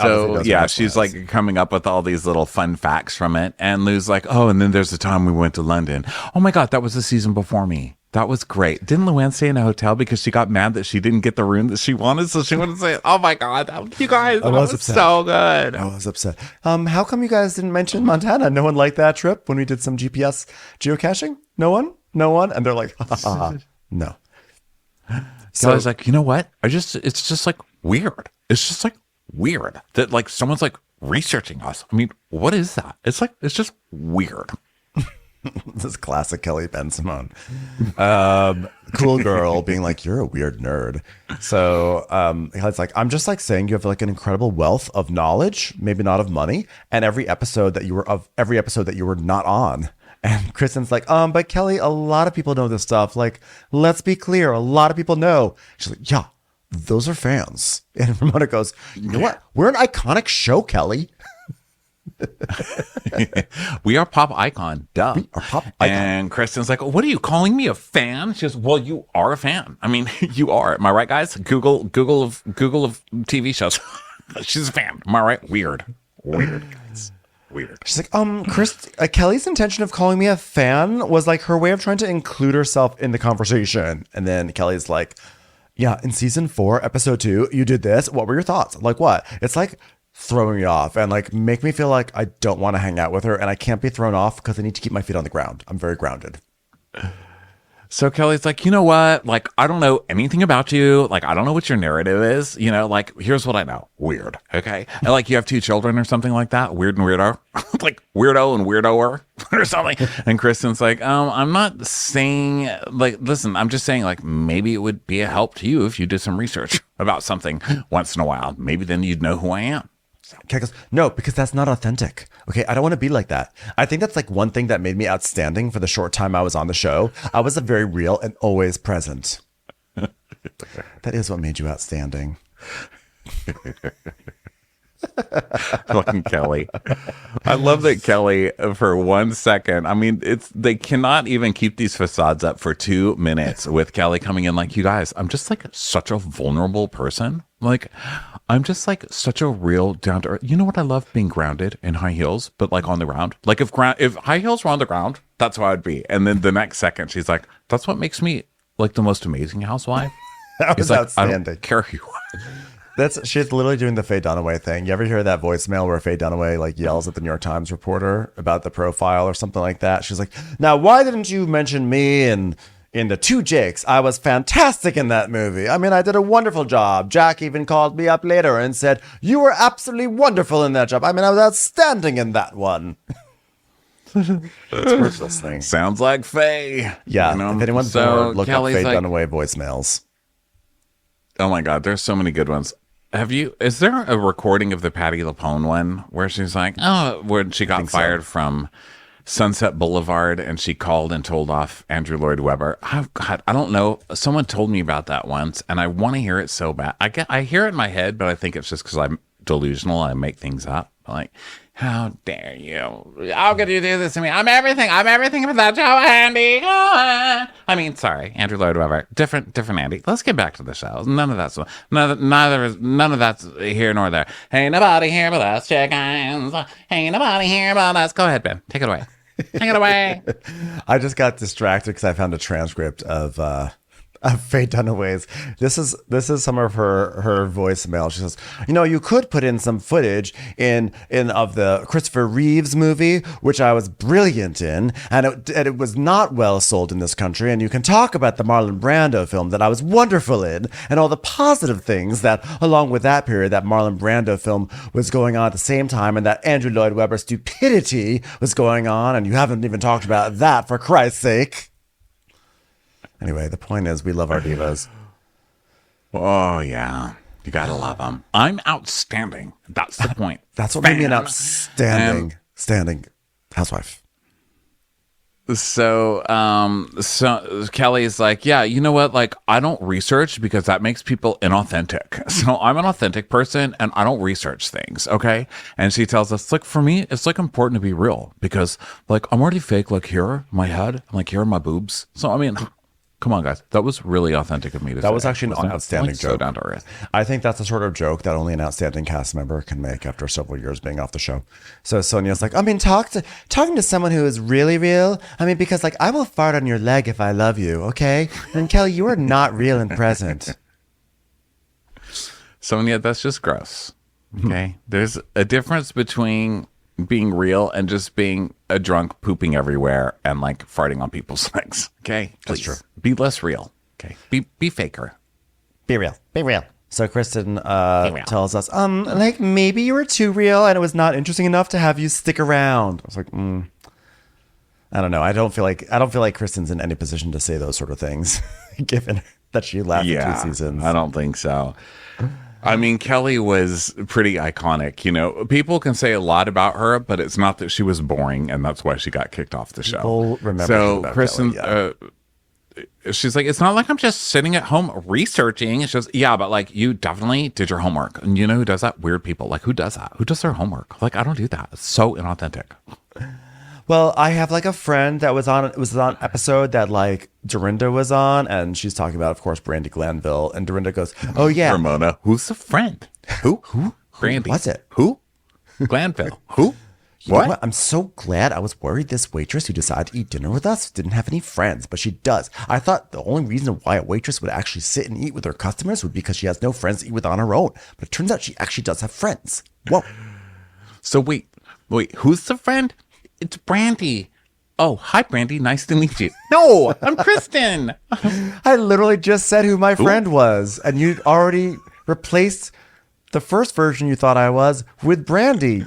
she's like coming up with all these little fun facts from it. And Lou's like, oh, and then there's the time we went to London. Oh my God, that was the season before me. That was great. Didn't Luann stay in a hotel because she got mad that she didn't get the room that she wanted? So she wanted to say, oh my God, you guys, that was so good. I was upset. How come you guys didn't mention Montana? No one liked that trip when we did some GPS geocaching? No one? And they're like, no. So I was like, you know what? It's just like weird. It's just like weird that like someone's like researching us. I mean, what is that? It's just weird. This is classic Kelly Ben Simone. Cool girl being like, you're a weird nerd. So it's like, I'm just like saying you have like an incredible wealth of knowledge, maybe not of money, and every episode that you were not on. And Kristen's like, but Kelly, a lot of people know this stuff. Like, let's be clear, a lot of people know. She's like, yeah, those are fans. And Ramona goes, you know what? We're an iconic show, Kelly. We are pop icon. Duh. We are pop icon. And Kristen's like, what are you calling me a fan? She goes, well, you are a fan. I mean, you are. Am I right, guys? Google of TV shows. She's a fan. Am I right? Weird. She's like, Kelly's intention of calling me a fan was like her way of trying to include herself in the conversation. And then Kelly's like, yeah, in season 4, episode 2, you did this. What were your thoughts? Like what? It's like throwing me off and like make me feel like I don't want to hang out with her and I can't be thrown off because I need to keep my feet on the ground. I'm very grounded. So Kelly's like, you know what? Like, I don't know anything about you. Like, I don't know what your narrative is. You know, like, here's what I know. Weird. Okay. And like, you have 2 children or something like that. Weird and weirdo. Like, weirdo and weirdoer or something. And Kristen's like, I'm not saying, like, listen, I'm just saying, like, maybe it would be a help to you if you did some research about something once in a while. Maybe then you'd know who I am. Kelly goes, no, because that's not authentic. Okay, I don't want to be like that. I think that's like one thing that made me outstanding for the short time I was on the show. I was a very real and always present. That is what made you outstanding. Fucking Kelly. I love that Kelly, for 1 second, I mean, they cannot even keep these facades up for 2 minutes with Kelly coming in like, you guys, I'm just like such a vulnerable person. Like, I'm just like such a real down to earth. You know what? I love being grounded in high heels, but like on the ground. Like if high heels were on the ground, that's how I'd be. And then the next second, she's like, that's what makes me like the most amazing housewife. That was like, outstanding. I don't care who you are. She's literally doing the Faye Dunaway thing. You ever hear that voicemail where Faye Dunaway like yells at the New York Times reporter about the profile or something like that? She's like, now, why didn't you mention me in the Two Jakes? I was fantastic in that movie. I mean, I did a wonderful job. Jack even called me up later and said, you were absolutely wonderful in that job. I mean, I was outstanding in that one. It's personal thing. Sounds like Faye. Yeah. You know? If anyone's bored, look Kelly's up Faye like, Dunaway voicemails. Oh my God, there's so many good ones. Is there a recording of the Patti LuPone one where she's like, when she got fired from Sunset Boulevard and she called and told off Andrew Lloyd Webber? Oh God, I don't know. Someone told me about that once and I want to hear it so bad. I hear it in my head, but I think it's just because I'm delusional. I make things up. Like, how dare you? How could you do this to me? I'm everything for that show, Andy. Go on. I mean, sorry, Andrew Lloyd Webber. Different Andy. Let's get back to the show. None of that's here nor there. Ain't nobody here but us, chickens. Ain't nobody here but us. Go ahead, Ben. Take it away. Take it away. I just got distracted because I found a transcript of Faye Dunaway's. This is some of her voicemail. She says, you could put in some footage in of the Christopher Reeves movie, which I was brilliant in, and it was not well sold in this country. And you can talk about the Marlon Brando film that I was wonderful in, and all the positive things that, along with that period, that Marlon Brando film was going on at the same time, and that Andrew Lloyd Webber stupidity was going on, and you haven't even talked about that, for Christ's sake. Anyway, the point is we love our divas. Oh, yeah. You got to love them. I'm outstanding. That's the point. That's what made me an outstanding housewife. So Kelly's like, yeah, you know what? Like, I don't research because that makes people inauthentic. So I'm an authentic person and I don't research things. Okay. And she tells us, like, for me, it's like important to be real because like, I'm already fake, like here, my head, like here are my boobs. So, I mean, come on, guys. That was really authentic of me to say. That was actually an outstanding joke. So down to earth. I think that's the sort of joke that only an outstanding cast member can make after several years being off the show. So Sonia's like, I mean, talking to someone who is really real. I mean, because like I will fart on your leg if I love you, okay? And Kelly, you are not real and present. Sonia, that's just gross. Okay. There's a difference between being real and just being a drunk pooping everywhere and like farting on people's legs. Okay, please. That's true. Be less real. Okay, be faker. Be real. So Kristen tells us, like maybe you were too real and it was not interesting enough to have you stick around. I was like, I don't know. I don't feel like Kristen's in any position to say those sort of things, given that she laughed for 2 seasons. I don't think so. I mean, Kelly was pretty iconic. You know, people can say a lot about her, but it's not that she was boring, and that's why she got kicked off the show. People remember so about Kristen, Kelly, she's like, it's not like I'm just sitting at home researching. It's just, yeah, but like you definitely did your homework. And you know who does that? Weird people. Like, who does that? Who does their homework? Like, I don't do that. It's so inauthentic. Well, I have like a friend that was on an episode that like Dorinda was on, and she's talking about, of course, Brandy Glanville, and Dorinda goes, "Oh yeah, Ramona, who's the friend? Who? Brandy? What's it? Who? Glanville? Who? You know what? I'm so glad. I was worried this waitress who decided to eat dinner with us didn't have any friends, but she does. I thought the only reason why a waitress would actually sit and eat with her customers would be because she has no friends to eat with on her own. But it turns out she actually does have friends. Whoa. So wait, who's the friend? It's Brandy. Oh, hi, Brandy. Nice to meet you. No, I'm Kristen. I literally just said who my friend was, and you'd already replaced the first version you thought I was with Brandy.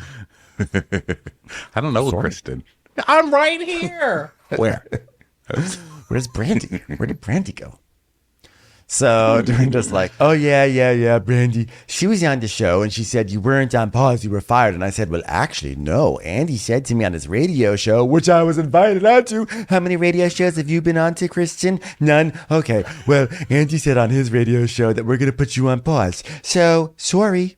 I don't know, Kristen. I'm right here. Where? Where's Brandy? Where did Brandy go? So Dorinda's like, oh, yeah, Brandy. She was on the show and she said you weren't on pause, you were fired. And I said, well, actually, no. Andy said to me on his radio show, which I was invited onto. How many radio shows have you been on to, Kristen? None? Okay. Well, Andy said on his radio show that we're going to put you on pause. So, sorry.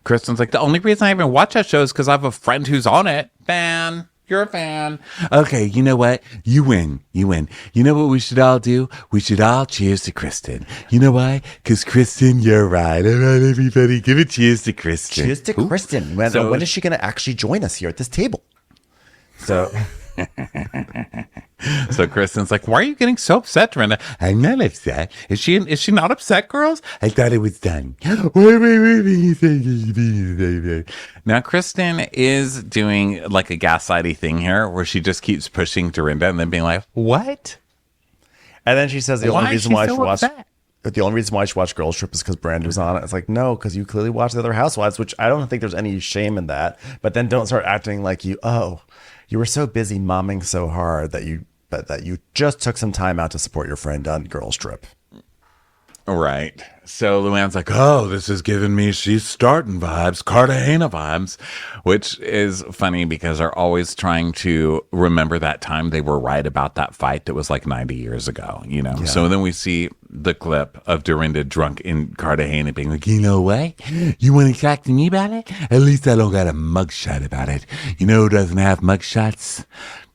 Kristen's like, the only reason I even watch that show is because I have a friend who's on it. Fan. You're a fan. Okay, you know what? You win. You win. You know what we should all do? We should all cheers to Kristen. You know why? Because Kristen, you're right. All right, everybody, give a cheers to Kristen. Cheers to Kristen. When is she going to actually join us here at this table? So... So Kristen's like, why are you getting so upset, Dorinda? I'm not upset. Is she not upset, girls? I thought it was done. Wait. Now, Kristen is doing like a gaslighty thing here where she just keeps pushing Dorinda and then being like, what? And then she says the only reason why she watched upset? the only reason why she watched Girls Trip is because Brandon was on it. It's like, no, because you clearly watched the other Housewives, which I don't think there's any shame in that. But then don't start acting like you were so busy momming so hard that you just took some time out to support your friend on Girls Trip. Right. So Luann's like, oh, this is giving me she's starting vibes, Cartagena vibes, which is funny because they're always trying to remember that time they were right about that fight that was like 90 years ago, you know? Yeah. So then we see the clip of Dorinda drunk in Cartagena being like, You know what? You want to talk to me about it? At least I don't got a mugshot about it. You know who doesn't have mugshots?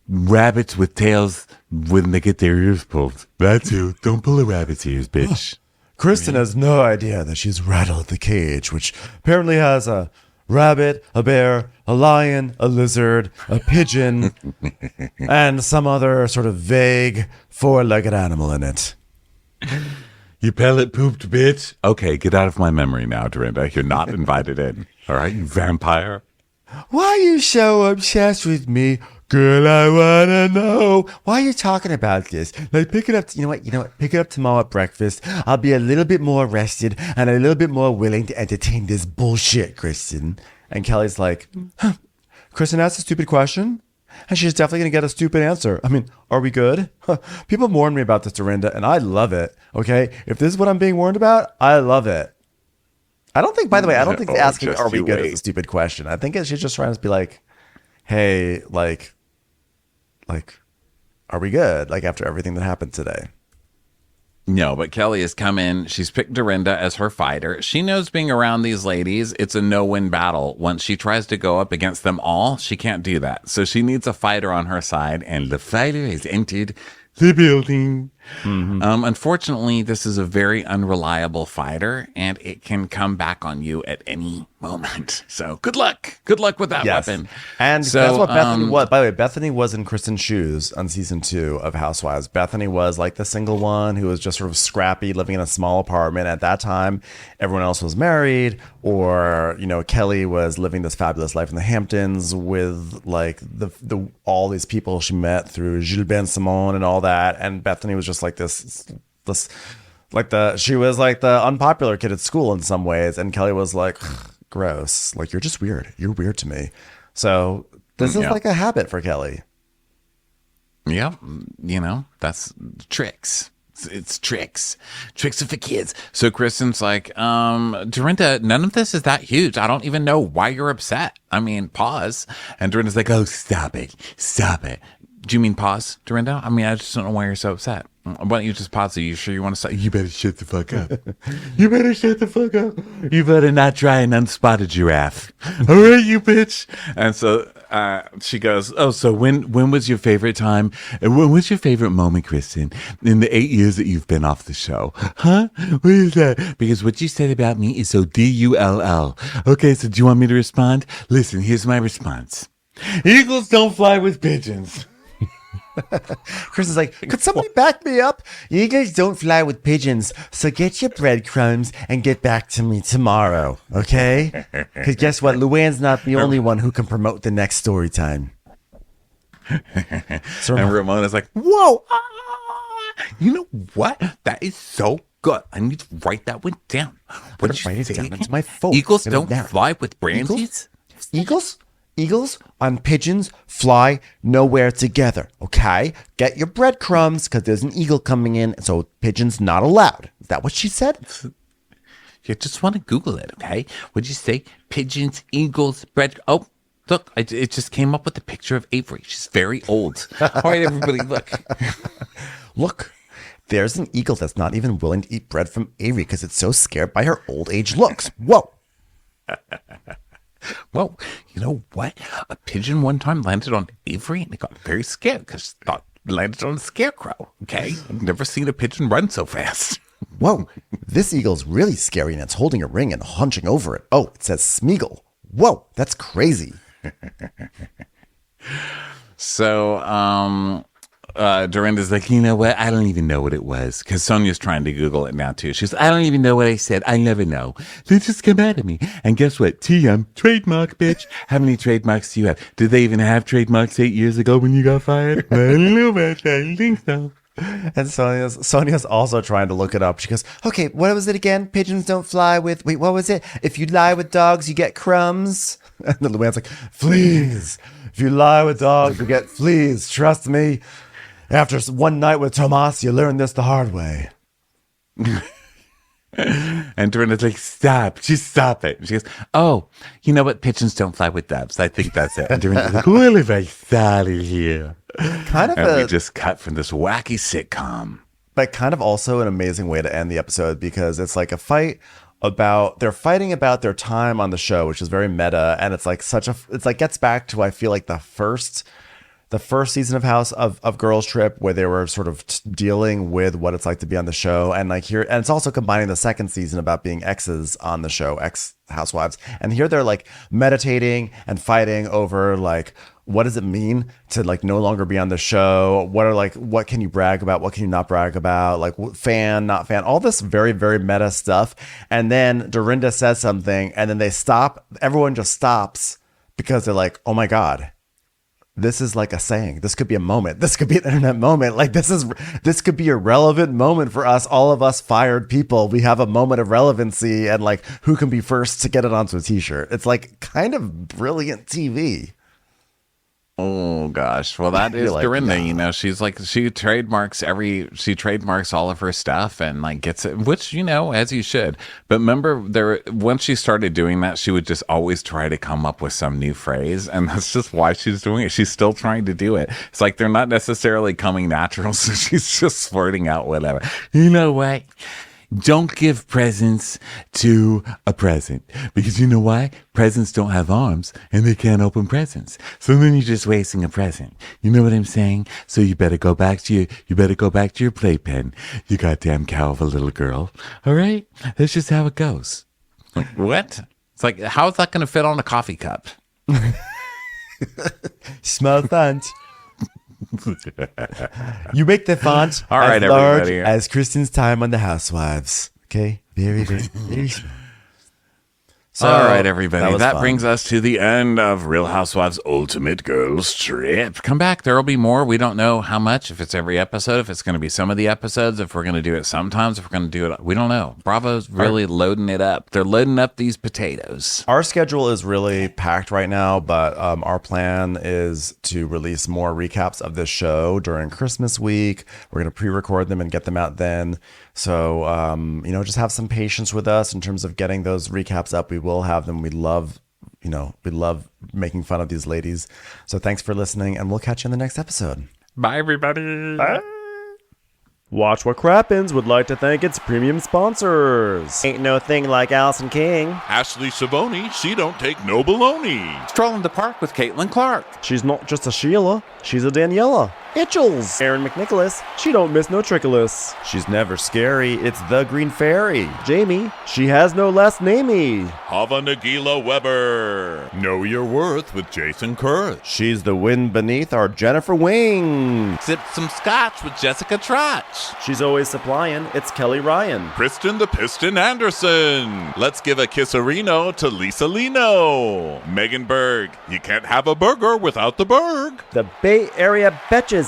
Rabbits with tails when they get their ears pulled. That's who. Don't pull a rabbit's ears, bitch. Kristen has no idea that she's rattled the cage, which apparently has a rabbit, a bear, a lion, a lizard, a pigeon, and some other sort of vague four-legged animal in it. You pellet pooped, bitch. okay, get out of my memory now, Dorinda. You're not invited in. All right, you vampire. Why are you so obsessed with me? Girl, I wanna know. Why are you talking about this? Like, pick it up. You know what? Pick it up tomorrow at breakfast. I'll be a little bit more rested and a little bit more willing to entertain this bullshit, Kristen. And Kelly's like, Kristen asked a stupid question, and she's definitely gonna get a stupid answer. I mean, are we good? People warned me about this, Dorinda, and I love it. Okay, if this is what I'm being warned about, I love it. I don't think, by the way, asking just "Are we you good" wait. is a stupid question. I think she's just trying to be like, "Hey, like, are we good?" Like after everything that happened today. No, but Kelly has come in. She's picked Dorinda as her fighter. She knows being around these ladies, it's a no-win battle. Once she tries to go up against them all, she can't do that. So she needs a fighter on her side, and the fighter has entered the building. Unfortunately, this is a very unreliable fighter, and it can come back on you at any moment. So good luck. Good luck with that weapon. And So, that's what Bethany was. By the way, Bethany was in Kristen's shoes on season 2 of Housewives. Bethany was like the single one who was just sort of scrappy, living in a small apartment. At that time, everyone else was married, or Kelly was living this fabulous life in the Hamptons with like the all these people she met through Gilles Ben Simon and all that. And Bethany was just like this she was like the unpopular kid at school in some ways, and Kelly was like, gross, like you're just weird, you're weird to me. So this is like a habit for Kelly. Yeah, that's tricks. It's tricks for the kids. So Kristen's like, Dorinda, none of this is that huge. I don't even know why you're upset. I mean, pause. And Dorinda's like, oh, stop it. Do you mean pause, Dorinda? I mean, I just don't know why you're so upset. Why don't you just pause? Are you sure you want to say? You better shut the fuck up. You better shut the fuck up. You better not try an unspotted giraffe. All right, you bitch. And so she goes, Oh, so when was your favorite time? And when was your favorite moment, Kristen, in the 8 years that you've been off the show? Huh? What is that? Because what you said about me is so DULL. Okay, so do you want me to respond? Listen, here's my response. Eagles don't fly with pigeons. Kristen's like, could somebody back me up? You guys don't fly with pigeons, so get your breadcrumbs and get back to me tomorrow, okay? Because guess what? Luann's not the only one who can promote the next story time. So and Ramona's like, whoa, you know what? That is so good. I need to write that one down. What did you write it say down again? into my phone. Eagles Get it don't down. fly with brandies? Eagles on pigeons fly nowhere together, okay? Get your breadcrumbs because there's an eagle coming in, so pigeons not allowed. Is that what she said? You just want to Google it, okay? What'd you say? Pigeons, eagles, bread. Oh, look, it just came up with a picture of Avery. She's very old. All right, everybody, look. Look, there's an eagle that's not even willing to eat bread from Avery because it's so scared by her old age looks. Whoa. Well, you know what? A pigeon one time landed on Avery and it got very scared because it thought it landed on a scarecrow. Okay? I've never seen a pigeon run so fast. Whoa, this eagle's really scary and it's holding a ring and hunching over it. Oh, it says Smeagol. Whoa, that's crazy. So, Dorinda's like, you know what? I don't even know what it was. Because Sonia's trying to Google it now, too. She's, I don't even know what I said. I never know. They just come out of me. And guess what? TM, trademark, bitch. How many trademarks do you have? Did they even have trademarks 8 years ago when you got fired? I don't know about that. I think so. And Sonia's also trying to look it up. She goes, okay, what was it again? Pigeons don't fly with, wait, what was it? If you lie with dogs, you get crumbs. And the Luann's like, fleas. If you lie with dogs, you get fleas. Trust me. After one night with Tomas, you learn this the hard way. And Dorinda's like, stop. Just stop it. And she goes, oh, you know what? Pigeons don't fly with doves. I think that's it. And Dorinda's like, what if I started here? Kind of and we just cut from this wacky sitcom. But kind of also an amazing way to end the episode because it's like a fight about, they're fighting about their time on the show, which is very meta. And it's like it's like gets back to, I feel like the first season of House of Girls Trip where they were sort of dealing with what it's like to be on the show. And like here, and it's also combining the second season about being exes on the show, ex housewives. And here they're like meditating and fighting over like, what does it mean to like no longer be on the show? What can you brag about? What can you not brag about? Like fan, not fan, all this very, very meta stuff. And then Dorinda says something and then they stop. Everyone just stops because they're like, oh my God, this is like a saying. This could be a moment. This could be an internet moment. Like this could be a relevant moment for us, all of us fired people. We have a moment of relevancy and like who can be first to get it onto a t-shirt. It's like kind of brilliant TV. Oh gosh. Well, that is like, Dorinda, yeah. You know, she's like, she trademarks all of her stuff and like gets it, which, you know, as you should. But remember once she started doing that, she would just always try to come up with some new phrase. And that's just why she's doing it. She's still trying to do it. It's like, they're not necessarily coming natural. So she's just flirting out whatever. You know what? Don't give presents to a present because you know why? Presents don't have arms and they can't open presents. So then you're just wasting a present. You know what I'm saying? So you better go back to your playpen. You goddamn cow of a little girl. All right? That's just how it goes. Like, what? It's like, how is that going to fit on a coffee cup? Small font. You make the font all right, as large everybody. as Kristen's time on the Housewives. Okay? Very, very, very small. So, all right, everybody. That fun. brings us to the end of Real Housewives Ultimate Girls Trip. Come back. There will be more. We don't know how much, if it's every episode, if it's going to be some of the episodes, if we're going to do it sometimes, if we're going to do it. We don't know. Bravo's really loading it up. They're loading up these potatoes. Our schedule is really packed right now, but our plan is to release more recaps of this show during Christmas week. We're going to pre-record them and get them out then. So, you know, just have some patience with us in terms of getting those recaps up. We will have them. We love making fun of these ladies. So thanks for listening, and we'll catch you in the next episode. Bye, everybody. Bye. Watch What Crappens would like to thank its premium sponsors. Ain't no thing like Allison King. Ashley Savoni, she don't take no baloney. Strolling the park with Caitlin Clark. She's not just a Sheila, she's a Daniela. Itchels. Aaron McNicholas, she don't miss no trickolas. She's never scary, it's the Green Fairy. Jamie, she has no last namey. Hava Nagila Weber. Know your worth with Jason Kurth. She's the wind beneath our Jennifer Wing. Sip some scotch with Jessica Trotch. She's always supplying, it's Kelly Ryan. Kristen the Piston Anderson. Let's give a kisserino to Lisa Lino. Megan Berg, you can't have a burger without the Berg. The Bay Area Betches.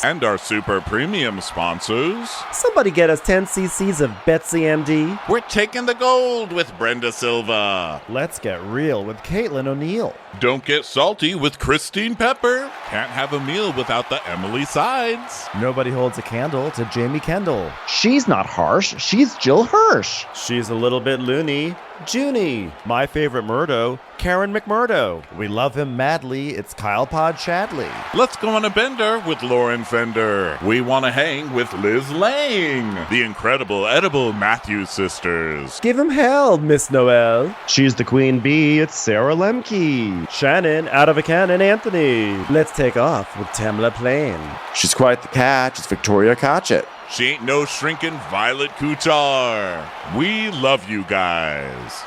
And our super premium sponsors. Somebody get us 10 cc's of Betsy MD. We're taking the gold with Brenda Silva. Let's get real with Caitlin O'Neill. Don't get salty with Christine Pepper. Can't have a meal without the Emily sides. Nobody holds a candle to Jamie Kendall. She's not harsh. She's Jill Hirsch. She's a little bit loony. Junie. My favorite Murdo, Karen McMurdo. We love him madly. It's Kyle Pod Shadley. Let's go on a bender with Lauren Fender. We want to hang with Liz Lang. The incredible edible Matthews sisters. Give him hell, Miss Noel. She's the queen bee. It's Sarah Lemke. Shannon, out of a cannon, Anthony. Let's take off with Tamla Plain. She's quite the catch. It's Victoria Cotchett. She ain't no shrinking Violet Kuchar. We love you guys.